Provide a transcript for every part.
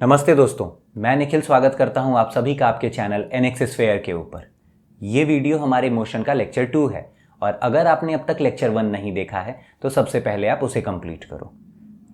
नमस्ते दोस्तों, मैं निखिल स्वागत करता हूं आप सभी का आपके चैनल एनएक्सिस फेयर के ऊपर। ये वीडियो हमारे मोशन का लेक्चर 2 है और अगर आपने अब तक लेक्चर 1 नहीं देखा है तो सबसे पहले आप उसे कंप्लीट करो।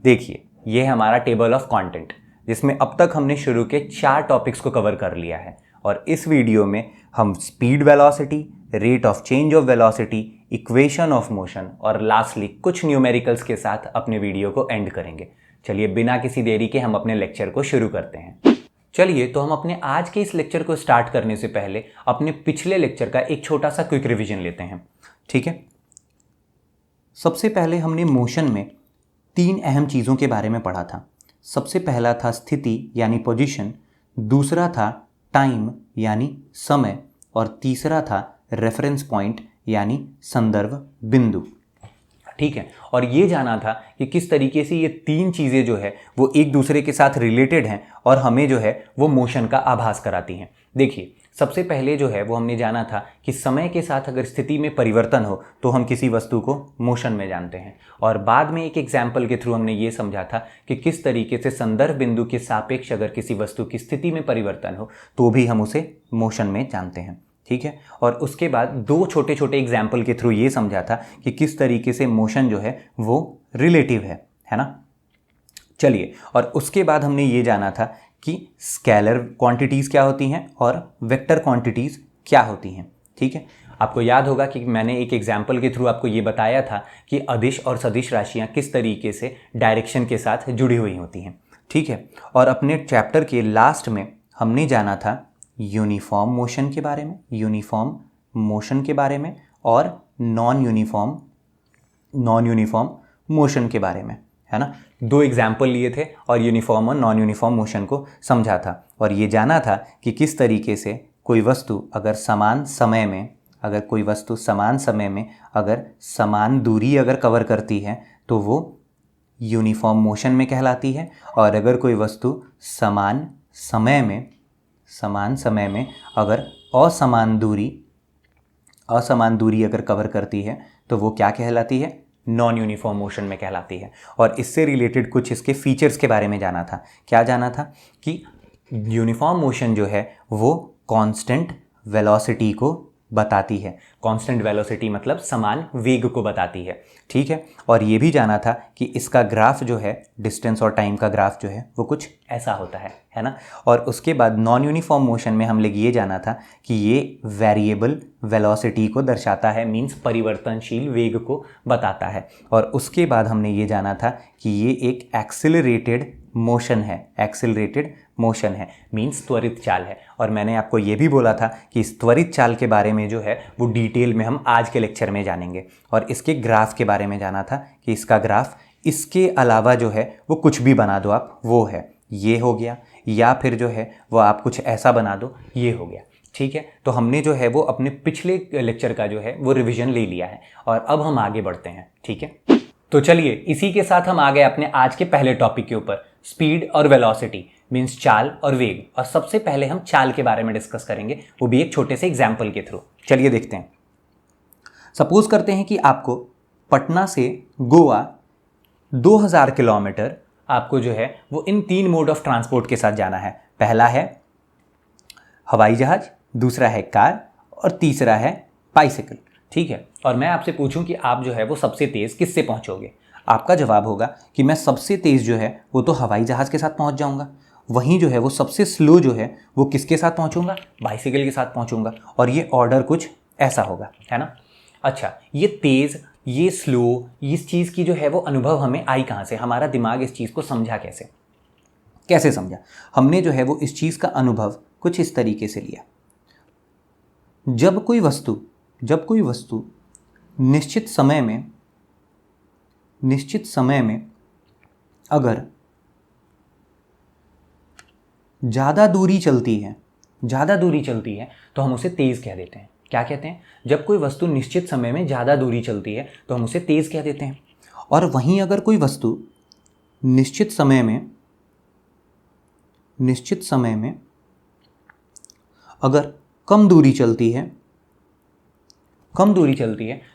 देखिए, ये है हमारा टेबल ऑफ कंटेंट जिसमें अब तक हमने शुरू के 4 टॉपिक्स को कवर कर लिया है और इस वीडियो में हम speed velocity, rate of change of velocity, equation of motion और लास्टली कुछ न्यूमेरिकल्स के साथ अपने वीडियो को एंड करेंगे। चलिए बिना किसी देरी के हम अपने लेक्चर को शुरू करते हैं। चलिए तो हम अपने आज के इस लेक्चर को स्टार्ट करने से पहले अपने पिछले लेक्चर का एक छोटा सा क्विक रिवीजन लेते हैं, ठीक है। सबसे पहले हमने मोशन में 3 अहम चीज़ों के बारे में पढ़ा था। सबसे पहला था स्थिति यानी पोजीशन, दूसरा था टाइम यानी समय और तीसरा था रेफरेंस पॉइंट यानी संदर्भ बिंदु, ठीक है। और ये जाना था कि किस तरीके से ये 3 चीज़ें जो है वो एक दूसरे के साथ रिलेटेड हैं और हमें जो है वो मोशन का आभास कराती हैं। देखिए, सबसे पहले जो है वो हमने जाना था कि समय के साथ अगर स्थिति में परिवर्तन हो तो हम किसी वस्तु को मोशन में जानते हैं और बाद में एक एग्जाम्पल के थ्रू हमने ये समझा था कि किस तरीके से संदर्भ बिंदु के सापेक्ष अगर किसी वस्तु की स्थिति में परिवर्तन हो तो भी हम उसे मोशन में जानते हैं, ठीक है। और उसके बाद 2 छोटे छोटे एग्जाम्पल के थ्रू ये समझा था कि किस तरीके से मोशन जो है वो रिलेटिव है ना। चलिए, और उसके बाद हमने ये जाना था कि स्केलर क्वांटिटीज़ क्या होती हैं और वेक्टर क्वांटिटीज़ क्या होती हैं, ठीक है। आपको याद होगा कि मैंने एक एग्जाम्पल के थ्रू आपको ये बताया था कि अदिश और सदिश राशियाँ किस तरीके से डायरेक्शन के साथ जुड़ी हुई होती हैं, ठीक है। और अपने चैप्टर के लास्ट में हमने जाना था यूनिफॉर्म मोशन के बारे में, यूनिफॉर्म मोशन के बारे में और नॉन यूनिफॉर्म मोशन के बारे में, है ना। 2 एग्जाम्पल लिए थे और यूनिफॉर्म और नॉन यूनिफॉर्म मोशन को समझा था और ये जाना था कि किस तरीके से कोई वस्तु अगर समान समय में अगर समान दूरी अगर कवर करती है तो वो यूनिफॉर्म मोशन में कहलाती है और अगर कोई वस्तु समान समय में अगर असमान दूरी अगर कवर करती है तो वो क्या कहलाती है, नॉन यूनिफॉर्म मोशन में कहलाती है। और इससे रिलेटेड कुछ इसके फीचर्स के बारे में जाना था। क्या जाना था कि यूनिफॉर्म मोशन जो है वो कांस्टेंट वेलोसिटी को बताती है। कांस्टेंट वेलोसिटी मतलब समान वेग को बताती है, ठीक है। और ये भी जाना था कि इसका ग्राफ जो है, डिस्टेंस और टाइम का ग्राफ जो है वो कुछ ऐसा होता है ना। और उसके बाद नॉन यूनिफॉर्म मोशन में हम लोग ये जाना था कि ये वेरिएबल वेलोसिटी को दर्शाता है, मींस परिवर्तनशील वेग को बताता है। और उसके बाद हमने ये जाना था कि ये एक एक्सेलरेटेड मोशन है, मींस त्वरित चाल है। और मैंने आपको ये भी बोला था कि इस त्वरित चाल के बारे में जो है वो डिटेल में हम आज के लेक्चर में जानेंगे। और इसके ग्राफ के बारे में जाना था कि इसका ग्राफ इसके अलावा जो है वो कुछ भी बना दो आप, वो है ये हो गया, या फिर जो है वो आप कुछ ऐसा बना दो, ये हो गया, ठीक है। तो हमने जो है वो अपने पिछले लेक्चर का जो है वो रिवीजन ले लिया है और अब हम आगे बढ़ते हैं, ठीक है। तो चलिए, इसी के साथ हम आ गए अपने आज के पहले टॉपिक के ऊपर, स्पीड और वेलोसिटी, मींस चाल और वेग। और सबसे पहले हम चाल के बारे में डिस्कस करेंगे, वो भी एक छोटे से एग्जाम्पल के थ्रू। चलिए देखते हैं। सपोज करते हैं कि आपको पटना से गोवा 2000 किलोमीटर आपको जो है वो इन 3 मोड ऑफ ट्रांसपोर्ट के साथ जाना है। पहला है हवाई जहाज, दूसरा है कार और तीसरा है बाइसिकल, ठीक है। और मैं आपसे पूछूं कि आप जो है वो सबसे तेज़ किससे पहुंचोगे, आपका जवाब होगा कि मैं सबसे तेज़ जो है वो तो हवाई जहाज के साथ पहुंच जाऊंगा। वहीं जो है वो सबसे स्लो जो है वो किसके साथ पहुंचूंगा, बाइसिकल के साथ पहुंचूंगा। और ये ऑर्डर कुछ ऐसा होगा, है ना। अच्छा, ये तेज़, ये स्लो, इस चीज़ की जो है वो अनुभव हमें आई कहाँ से, हमारा दिमाग इस चीज़ को समझा कैसे समझा। हमने जो है वो इस चीज़ का अनुभव कुछ इस तरीके से लिया। जब कोई वस्तु निश्चित समय में अगर ज़्यादा दूरी चलती है तो हम उसे तेज़ कह देते हैं। क्या कहते हैं? जब कोई वस्तु निश्चित समय में ज़्यादा दूरी चलती है तो हम उसे तेज़ कह देते हैं। और वहीं अगर कोई वस्तु निश्चित समय में अगर कम दूरी चलती है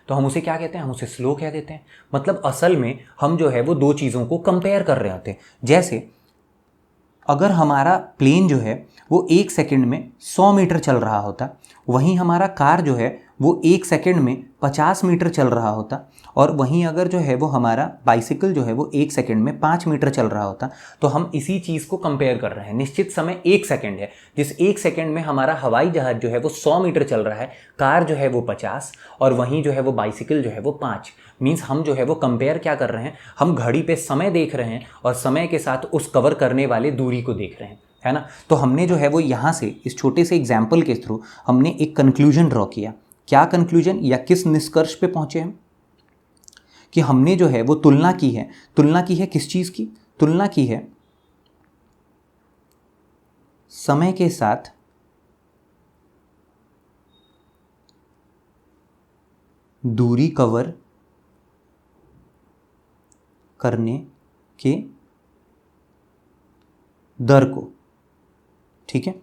तो हम उसे क्या कहते हैं, हम उसे स्लो कह देते हैं। मतलब असल में हम जो है वो 2 चीज़ों को कंपेयर कर रहे होते हैं। जैसे अगर हमारा प्लेन जो है वो 1 सेकंड में 100 मीटर चल रहा होता, वहीं हमारा कार जो है वो 1 सेकंड में 50 मीटर चल रहा होता, और वहीं अगर जो है वो हमारा बाइसिकल जो है वो 1 सेकंड में 5 मीटर चल रहा होता, तो हम इसी चीज़ को कंपेयर कर रहे हैं। निश्चित समय 1 सेकंड है, जिस 1 सेकंड में हमारा हवाई जहाज जो है वो 100 मीटर चल रहा है, कार जो है वो 50, और वहीं जो है वो बाइसिकल जो है वो 5। मीन्स हम जो है वो कंपेयर क्या कर रहे हैं, हम घड़ी पे समय देख रहे हैं और समय के साथ उस कवर करने वाले दूरी को देख रहे हैं, है ना। तो हमने जो है वो यहाँ से इस छोटे से एग्जाम्पल के थ्रू हमने एक कंक्लूजन ड्रॉ किया। क्या कंक्लूजन या किस निष्कर्ष पे पहुंचे हम, कि हमने जो है वो तुलना की है। तुलना की है किस चीज़ की? तुलना की है समय के साथ दूरी कवर करने के दर को। ठीक है,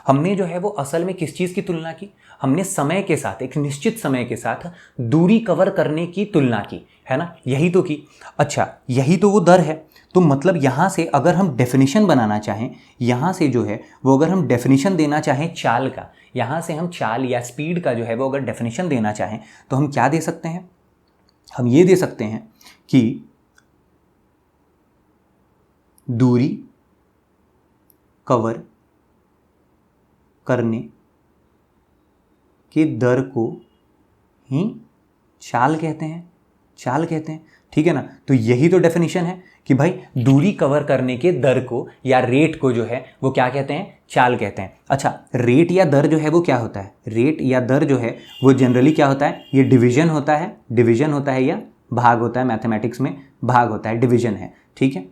हमने जो है वो असल में किस चीज़ की तुलना की? हमने समय के साथ, एक निश्चित समय के साथ दूरी कवर करने की तुलना की, है ना, यही तो की। अच्छा, यही तो वो दर है। तो मतलब यहाँ से अगर हम डेफिनेशन बनाना चाहें, यहाँ से जो है वो अगर हम डेफिनेशन देना चाहें चाल का, यहाँ से हम चाल या स्पीड का जो है वो अगर डेफिनेशन देना चाहें, तो हम क्या दे सकते हैं? हम ये दे सकते हैं कि दूरी कवर करने के दर को ही चाल कहते हैं, चाल कहते हैं। ठीक है ना, तो यही तो डेफिनेशन है कि भाई दूरी कवर करने के दर को या रेट को जो है वो क्या कहते हैं? चाल कहते हैं। अच्छा, रेट या दर जो है वो क्या होता है? रेट या दर जो है वो जनरली क्या होता है? ये डिवीजन होता है, डिवीजन होता है या भाग होता है। मैथमेटिक्स में भाग होता है, डिवीजन है। ठीक है,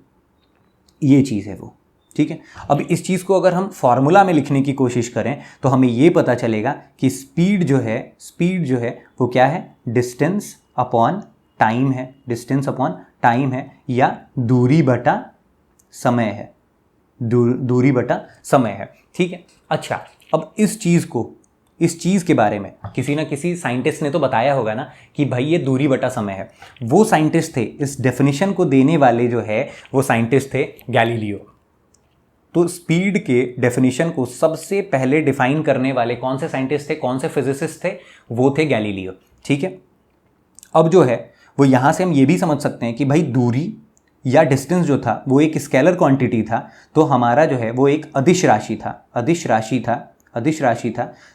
ये चीज़ है वो। ठीक है, अब इस चीज़ को अगर हम फॉर्मूला में लिखने की कोशिश करें तो हमें ये पता चलेगा कि स्पीड जो है वो क्या है? डिस्टेंस अपॉन टाइम है, डिस्टेंस अपॉन टाइम है, या दूरी बटा समय है, दूरी बटा समय है। ठीक है, अच्छा, अब इस चीज़ के बारे में किसी ना किसी साइंटिस्ट ने तो बताया होगा ना कि भाई ये दूरी बटा समय है। वो साइंटिस्ट थे, इस डेफिनेशन को देने वाले जो है वो साइंटिस्ट थे गैलीलियो। तो स्पीड के डेफिनेशन को सबसे पहले डिफाइन करने वाले कौन से साइंटिस्ट थे, कौन से फिजिसिस्ट थे? वो थे गैलीलियो। ठीक है, अब जो है वो यहाँ से हम ये भी समझ सकते हैं कि भाई दूरी या डिस्टेंस जो था वो एक स्केलर क्वांटिटी था, तो हमारा जो है वो एक अदिश राशि था।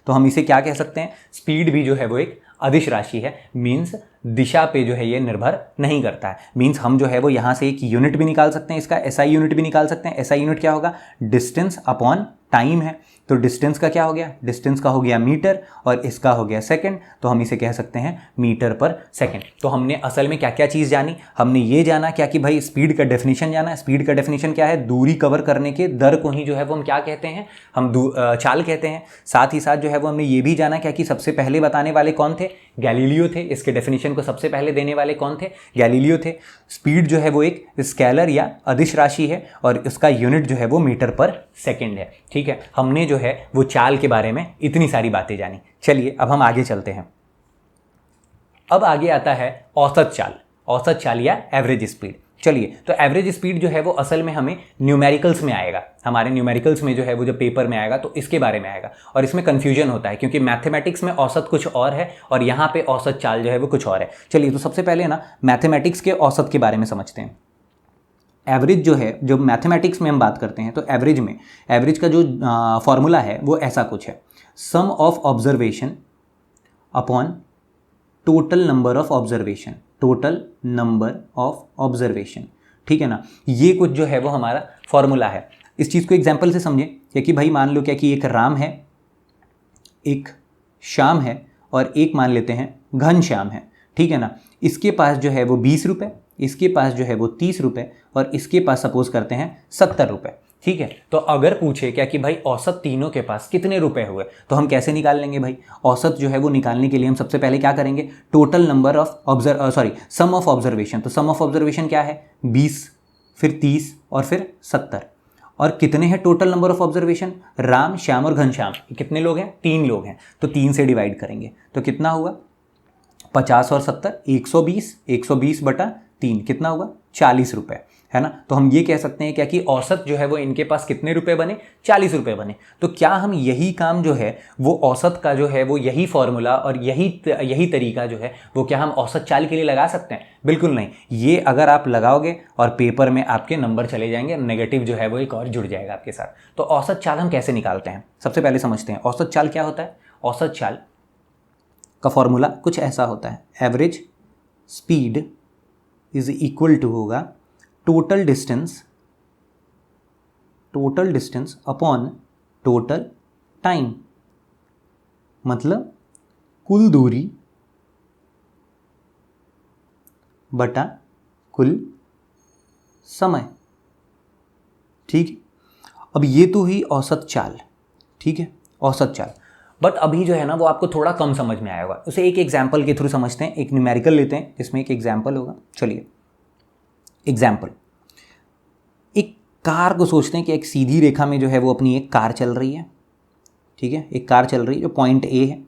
तो हम इसे क्या कह सकते हैं? स्पीड भी जो है वो एक अदिश राशि है। मीन्स दिशा पे जो है ये निर्भर नहीं करता है। मीन्स हम जो है वो यहाँ से एक यूनिट भी निकाल सकते हैं, इसका एसआई यूनिट भी निकाल सकते हैं। एसआई यूनिट क्या होगा? डिस्टेंस अपॉन टाइम है। तो डिस्टेंस का क्या हो गया? डिस्टेंस का हो गया मीटर, और इसका हो गया सेकंड, तो हम इसे कह सकते हैं मीटर पर सेकंड। तो हमने असल में क्या क्या चीज़ जानी? हमने ये जाना क्या कि भाई स्पीड का डेफिनेशन जाना। स्पीड का डेफिनेशन क्या है? दूरी कवर करने के दर को ही जो है वो हम क्या कहते हैं? हम चाल कहते हैं। साथ ही साथ जो है वो हमने ये भी जाना क्या कि सबसे पहले बताने वाले कौन थे? गैलीलियो थे। इसके डेफिनेशन को सबसे पहले देने वाले कौन थे? गैलीलियो थे। स्पीड जो है वो एक स्केलर या अदिश राशि है, और इसका यूनिट जो है वो मीटर पर सेकंड है। ठीक है, हमने जो है वो चाल के बारे में इतनी सारी बातें जानी। चलिए अब हम आगे चलते हैं। अब आगे आता है औसत चाल या एवरेज स्पीड। चलिए, तो एवरेज स्पीड जो है वो असल में हमें न्यूमेरिकल्स में आएगा। हमारे न्यूमेरिकल्स में जो है वो जब पेपर में आएगा तो इसके बारे में आएगा, और इसमें कन्फ्यूजन होता है क्योंकि मैथमेटिक्स में औसत कुछ और है और यहाँ पे औसत चाल जो है वो कुछ और है। चलिए, तो सबसे पहले ना मैथमेटिक्स के औसत के बारे में समझते हैं। एवरेज जो है, जब मैथमेटिक्स में हम बात करते हैं तो एवरेज का जो फॉर्मूला है वो ऐसा कुछ है: sum of observation upon total number of observation. ठीक है ना, ये कुछ जो है वो हमारा फॉर्मूला है। इस चीज़ को एग्जाम्पल से समझें क्या कि भाई मान लो क्या कि एक राम है, एक श्याम है, और एक मान लेते हैं घनश्याम है। ठीक है ना, इसके पास जो है वो 20 रुपये, इसके पास जो है वो 30 रुपये, और इसके पास सपोज करते हैं 70 रुपये। ठीक है, तो अगर पूछे क्या कि भाई औसत तीनों के पास कितने रुपए हुए, तो हम कैसे निकाल लेंगे भाई? औसत जो है वो निकालने के लिए हम सबसे पहले क्या करेंगे? Total number of sum of observation. तो सम ऑफ ऑब्जर्वेशन क्या है? 20, फिर 30 और फिर 70। और कितने हैं total number of observation? Ram, Shyam और घनश्याम। कितने लोग हैं? 3 लोग हैं। तो 3 से डिवाइड करेंगे तो कितना हुआ? 50 और 70 120, 120 बटा 3 कितना होगा? 40 रुपये। है ना। तो हम ये कह सकते हैं क्या कि औसत जो है वो इनके पास कितने रुपए बने, 40 रुपए बने। तो क्या हम यही काम जो है वो औसत का जो है वो यही फॉर्मूला और यही तरीका जो है वो क्या हम औसत चाल के लिए लगा सकते हैं? बिल्कुल नहीं। ये अगर आप लगाओगे और पेपर में आपके नंबर चले जाएंगे, नेगेटिव जो है वो एक और जुड़ जाएगा आपके साथ। तो औसत चाल हम कैसे निकालते हैं, सबसे पहले समझते हैं औसत चाल क्या होता है। औसत चाल का फॉर्मूला कुछ ऐसा होता है, average speed is equal to होगा total distance upon total time. मतलब कुल दूरी बटा कुल समय। ठीक है, अब ये तो हुई औसत चाल। ठीक है, औसत चाल। बट अभी जो है ना वो आपको थोड़ा कम समझ में आया होगा, उसे एक एग्जाम्पल के थ्रू समझते हैं। एक न्यूमेरिकल लेते हैं जिसमें एक एग्जाम्पल होगा। चलिए एग्जाम्पल, एक कार को सोचते हैं कि एक सीधी रेखा में जो है वो अपनी एक कार चल रही है। ठीक है, एक कार चल रही है जो पॉइंट ए है,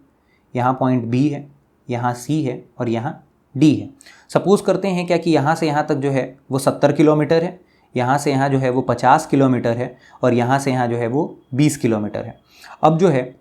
यहाँ पॉइंट बी है, यहाँ सी है और यहाँ डी है। सपोज करते हैं क्या कि यहाँ से यहाँ तक जो है वो 70 किलोमीटर है, यहाँ से यहाँ जो है वो 50 किलोमीटर है और यहाँ से यहाँ जो है वो 20 किलोमीटर है। अब जो है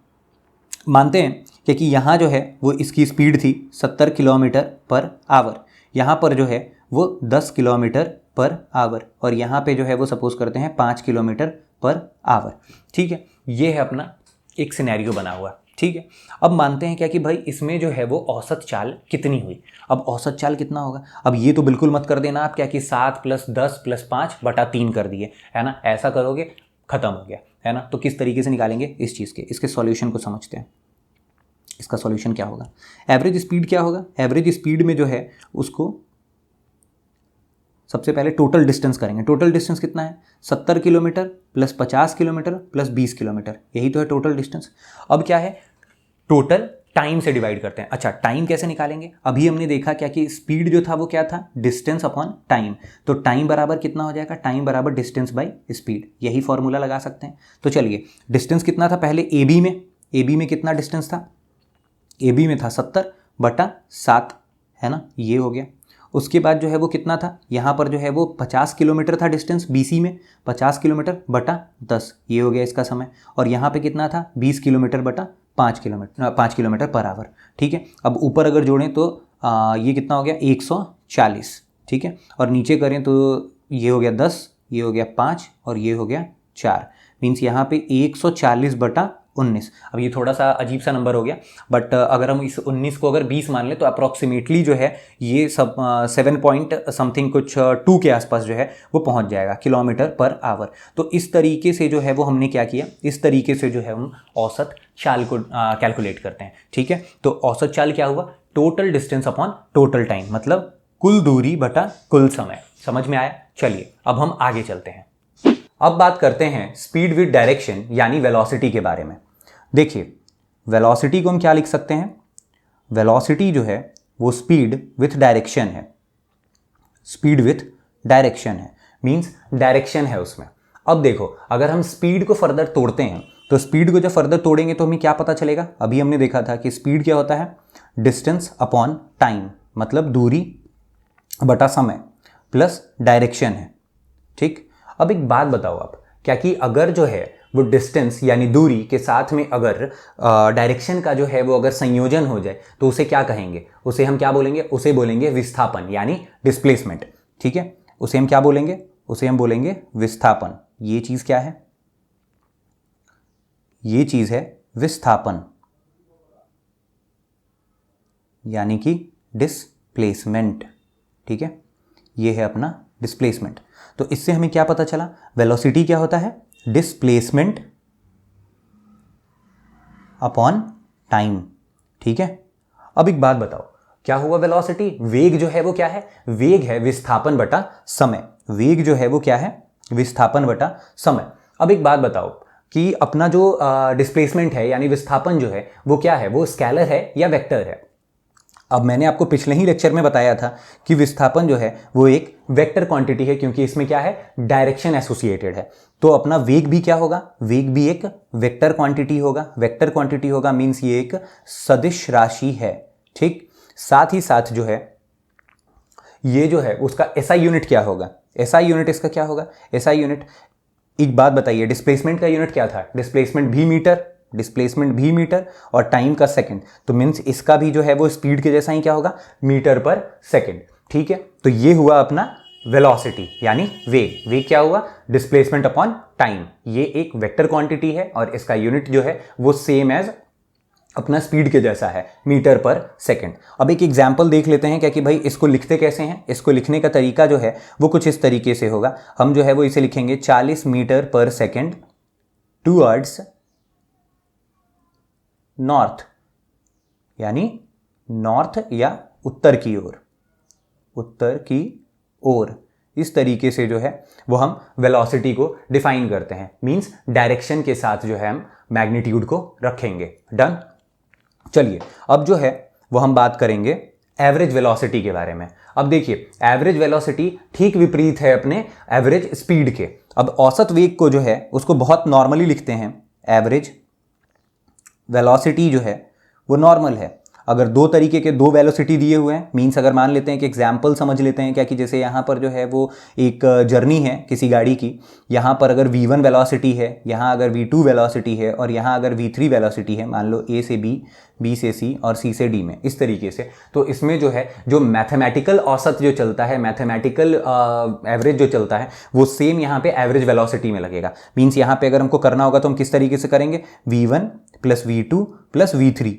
मानते हैं कि यहाँ जो है वो इसकी स्पीड थी 70 किलोमीटर पर आवर, यहाँ पर जो है वो 10 किलोमीटर पर आवर और यहाँ पे जो है वो सपोज करते हैं 5 किलोमीटर पर आवर। ठीक है, ये है अपना एक सिनेरियो बना हुआ। ठीक है, अब मानते हैं क्या कि भाई इसमें जो है वो औसत चाल कितनी हुई। अब औसत चाल कितना होगा, अब ये तो बिल्कुल मत कर देना आप क्या कि 7 + 10 + 5/3 कर दिए, है ना। ऐसा करोगे खत्म हो गया, है ना। तो किस तरीके से निकालेंगे इस चीज़ के, इसके सॉल्यूशन को समझते हैं। इसका सॉल्यूशन क्या होगा, एवरेज स्पीड क्या होगा। एवरेज स्पीड में जो है उसको सबसे पहले टोटल डिस्टेंस करेंगे। टोटल डिस्टेंस कितना है, 70 किलोमीटर + 50 किलोमीटर + 20 किलोमीटर, यही तो है टोटल डिस्टेंस। अब क्या है, टोटल टाइम से डिवाइड करते हैं। अच्छा, टाइम कैसे निकालेंगे, अभी हमने देखा क्या कि स्पीड जो था वो क्या था, डिस्टेंस अपॉन टाइम। तो टाइम बराबर कितना हो जाएगा, टाइम बराबर डिस्टेंस बाई स्पीड, यही फॉर्मूला लगा सकते हैं। तो चलिए डिस्टेंस कितना था पहले ए बी में कितना डिस्टेंस था, ए बी में था 70/7, है ना, ये हो गया। उसके बाद जो है वो कितना था, यहाँ पर जो है वो 50 किलोमीटर था डिस्टेंस बीसी में, 50 किलोमीटर बटा 10, ये हो गया इसका समय। और यहाँ पे कितना था, 20 किलोमीटर बटा 5 किलोमीटर पर आवर। ठीक है, अब ऊपर अगर जोड़ें तो ये कितना हो गया 140। ठीक है, और नीचे करें तो ये हो गया 10, ये हो गया 5 और ये हो गया 4, मीन्स यहाँ पे 140/19। अब ये थोड़ा सा अजीब सा नंबर हो गया, बट अगर हम इस 19 को अगर 20 मान लें तो अप्रॉक्सीमेटली जो है ये सब 7 पॉइंट समथिंग कुछ 2 के आसपास जो है वो पहुंच जाएगा किलोमीटर पर आवर। तो इस तरीके से जो है वो हमने क्या किया, इस तरीके से जो है हम औसत चाल को कैलकुलेट करते हैं। ठीक है, तो औसत चाल क्या हुआ, total distance upon total time, मतलब कुल दूरी बटा कुल समय। समझ में आया। चलिए अब हम आगे चलते हैं। अब बात करते हैं स्पीड विद डायरेक्शन यानी वेलोसिटी के बारे में। देखिए वेलोसिटी को हम क्या लिख सकते हैं, वेलोसिटी जो है वो स्पीड विथ डायरेक्शन है। स्पीड विथ डायरेक्शन है मींस डायरेक्शन है उसमें। अब देखो अगर हम स्पीड को फर्दर तोड़ते हैं तो स्पीड को जब फर्दर तोड़ेंगे तो हमें क्या पता चलेगा, अभी हमने देखा था कि स्पीड क्या होता है, डिस्टेंस अपॉन टाइम, मतलब दूरी बटा समय प्लस डायरेक्शन है। ठीक, अब एक बात बताओ आप, क्या कि अगर जो है वो डिस्टेंस यानी दूरी के साथ में अगर डायरेक्शन का जो है वो अगर संयोजन हो जाए तो उसे क्या कहेंगे, उसे हम क्या बोलेंगे, उसे बोलेंगे विस्थापन यानी डिस्प्लेसमेंट। ठीक है, उसे हम क्या बोलेंगे, उसे हम बोलेंगे विस्थापन। ये चीज क्या है, ये चीज है विस्थापन यानी कि डिस्प्लेसमेंट। ठीक है, ये है अपना डिस्प्लेसमेंट। तो इससे हमें क्या पता चला, वेलोसिटी क्या होता है, डिस्प्लेसमेंट अपॉन टाइम। ठीक है, अब एक बात बताओ, क्या हुआ वेलोसिटी, वेग जो है वो क्या है, वेग है विस्थापन बटा समय। वेग जो है वो क्या है, विस्थापन बटा समय। अब एक बात बताओ कि अपना जो डिस्प्लेसमेंट है यानी विस्थापन जो है वो क्या है, वो स्केलर है या वेक्टर है। अब मैंने आपको पिछले ही लेक्चर में बताया था कि विस्थापन जो है वो एक वेक्टर क्वांटिटी है क्योंकि इसमें क्या है, डायरेक्शन एसोसिएटेड है। तो अपना वेग भी क्या होगा, वेग भी एक वेक्टर क्वांटिटी होगा। वेक्टर क्वांटिटी होगा मींस ये एक सदिश राशि है। ठीक, साथ ही साथ जो है ये जो है उसका एसआई यूनिट क्या होगा, एसआई यूनिट इसका क्या होगा, एसआई यूनिट, एक बात बताइए, डिस्प्लेसमेंट का यूनिट क्या था, डिस्प्लेसमेंट भी मीटर, डिस्प्लेसमेंट भी मीटर और टाइम का सेकंड, तो मीन्स इसका भी जो है वो स्पीड के जैसा ही क्या होगा, मीटर पर सेकंड। ठीक है, तो ये हुआ अपना वेलोसिटी यानी वेग। वेग क्या हुआ, डिस्प्लेसमेंट अपॉन टाइम। ये एक वेक्टर क्वांटिटी है और इसका यूनिट जो है वो सेम एज अपना स्पीड के जैसा है, मीटर पर सेकंड। अब एक एग्जांपल देख लेते हैं क्या कि भाई इसको लिखते कैसे हैं। इसको लिखने का तरीका जो है वो कुछ इस तरीके से होगा, हम जो है वो इसे लिखेंगे 40 मीटर पर सेकंड टूवर्ड्स नॉर्थ, यानी नॉर्थ या उत्तर की ओर, उत्तर की ओर। इस तरीके से जो है वो हम वेलोसिटी को डिफाइन करते हैं, मींस डायरेक्शन के साथ जो है हम मैग्नीट्यूड को रखेंगे। डन। चलिए अब जो है वो हम बात करेंगे एवरेज वेलोसिटी के बारे में। अब देखिए एवरेज वेलोसिटी ठीक विपरीत है अपने एवरेज स्पीड के। अब औसत वेग को जो है उसको बहुत नॉर्मली लिखते हैं, एवरेज वेलोसिटी जो है वो नॉर्मल है। अगर दो तरीके के दो वेलोसिटी दिए हुए हैं, मींस अगर मान लेते हैं कि एग्जाम्पल समझ लेते हैं क्या कि जैसे यहाँ पर जो है वो एक जर्नी है किसी गाड़ी की, यहाँ पर अगर v1 वेलोसिटी है, यहाँ अगर v2 वेलोसिटी है और यहाँ अगर v3 वेलोसिटी है, मान लो a से b, b से c और c से d में, इस तरीके से। तो इसमें जो है जो मैथमेटिकल औसत जो चलता है, मैथमेटिकल एवरेज जो चलता है वो सेम यहाँ पे एवरेज वेलोसिटी में लगेगा। मीन्स यहाँ पे अगर हमको करना होगा तो हम किस तरीके से करेंगे, v1 plus v2 plus v3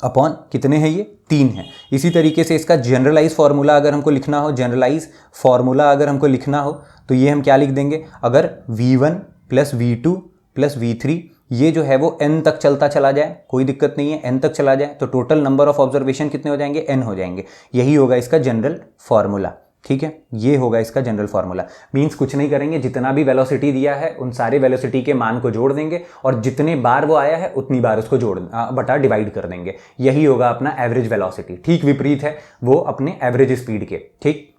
upon कितने हैं ये 3 है। इसी तरीके से इसका जनरलाइज फार्मूला अगर हमको लिखना हो, जनरलाइज फार्मूला अगर हमको लिखना हो तो ये हम क्या लिख देंगे, अगर v1 plus v2 plus v3 ये जो है वो n तक चलता चला जाए, कोई दिक्कत नहीं है, n तक चला जाए तो टोटल नंबर ऑफ ऑब्जर्वेशन कितने हो जाएंगे, n हो जाएंगे। यही होगा इसका जनरल फार्मूला। ठीक है, ये होगा इसका जनरल फार्मूला। मींस कुछ नहीं करेंगे, जितना भी वेलोसिटी दिया है उन सारे वेलोसिटी के मान को जोड़ देंगे और जितने बार वो आया है उतनी बार उसको बटा डिवाइड कर देंगे। यही होगा अपना एवरेज वेलोसिटी। ठीक विपरीत है वो अपने एवरेज स्पीड के। ठीक,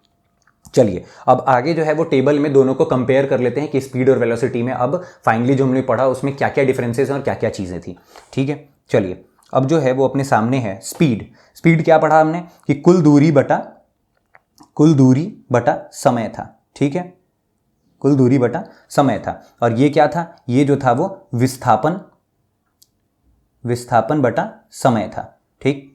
चलिए अब आगे जो है वो टेबल में दोनों को कंपेयर कर लेते हैं कि स्पीड और वेलोसिटी में अब फाइनली जो हमने पढ़ा उसमें क्या क्या डिफरेंसेस हैं और क्या क्या चीज़ें थी। ठीक है, चलिए अब जो है वो अपने सामने है स्पीड। स्पीड क्या पढ़ा हमने कि कुल दूरी बटा समय था। ठीक है, कुल दूरी बटा समय था। और ये क्या था, ये जो था वो विस्थापन बटा समय था। ठीक,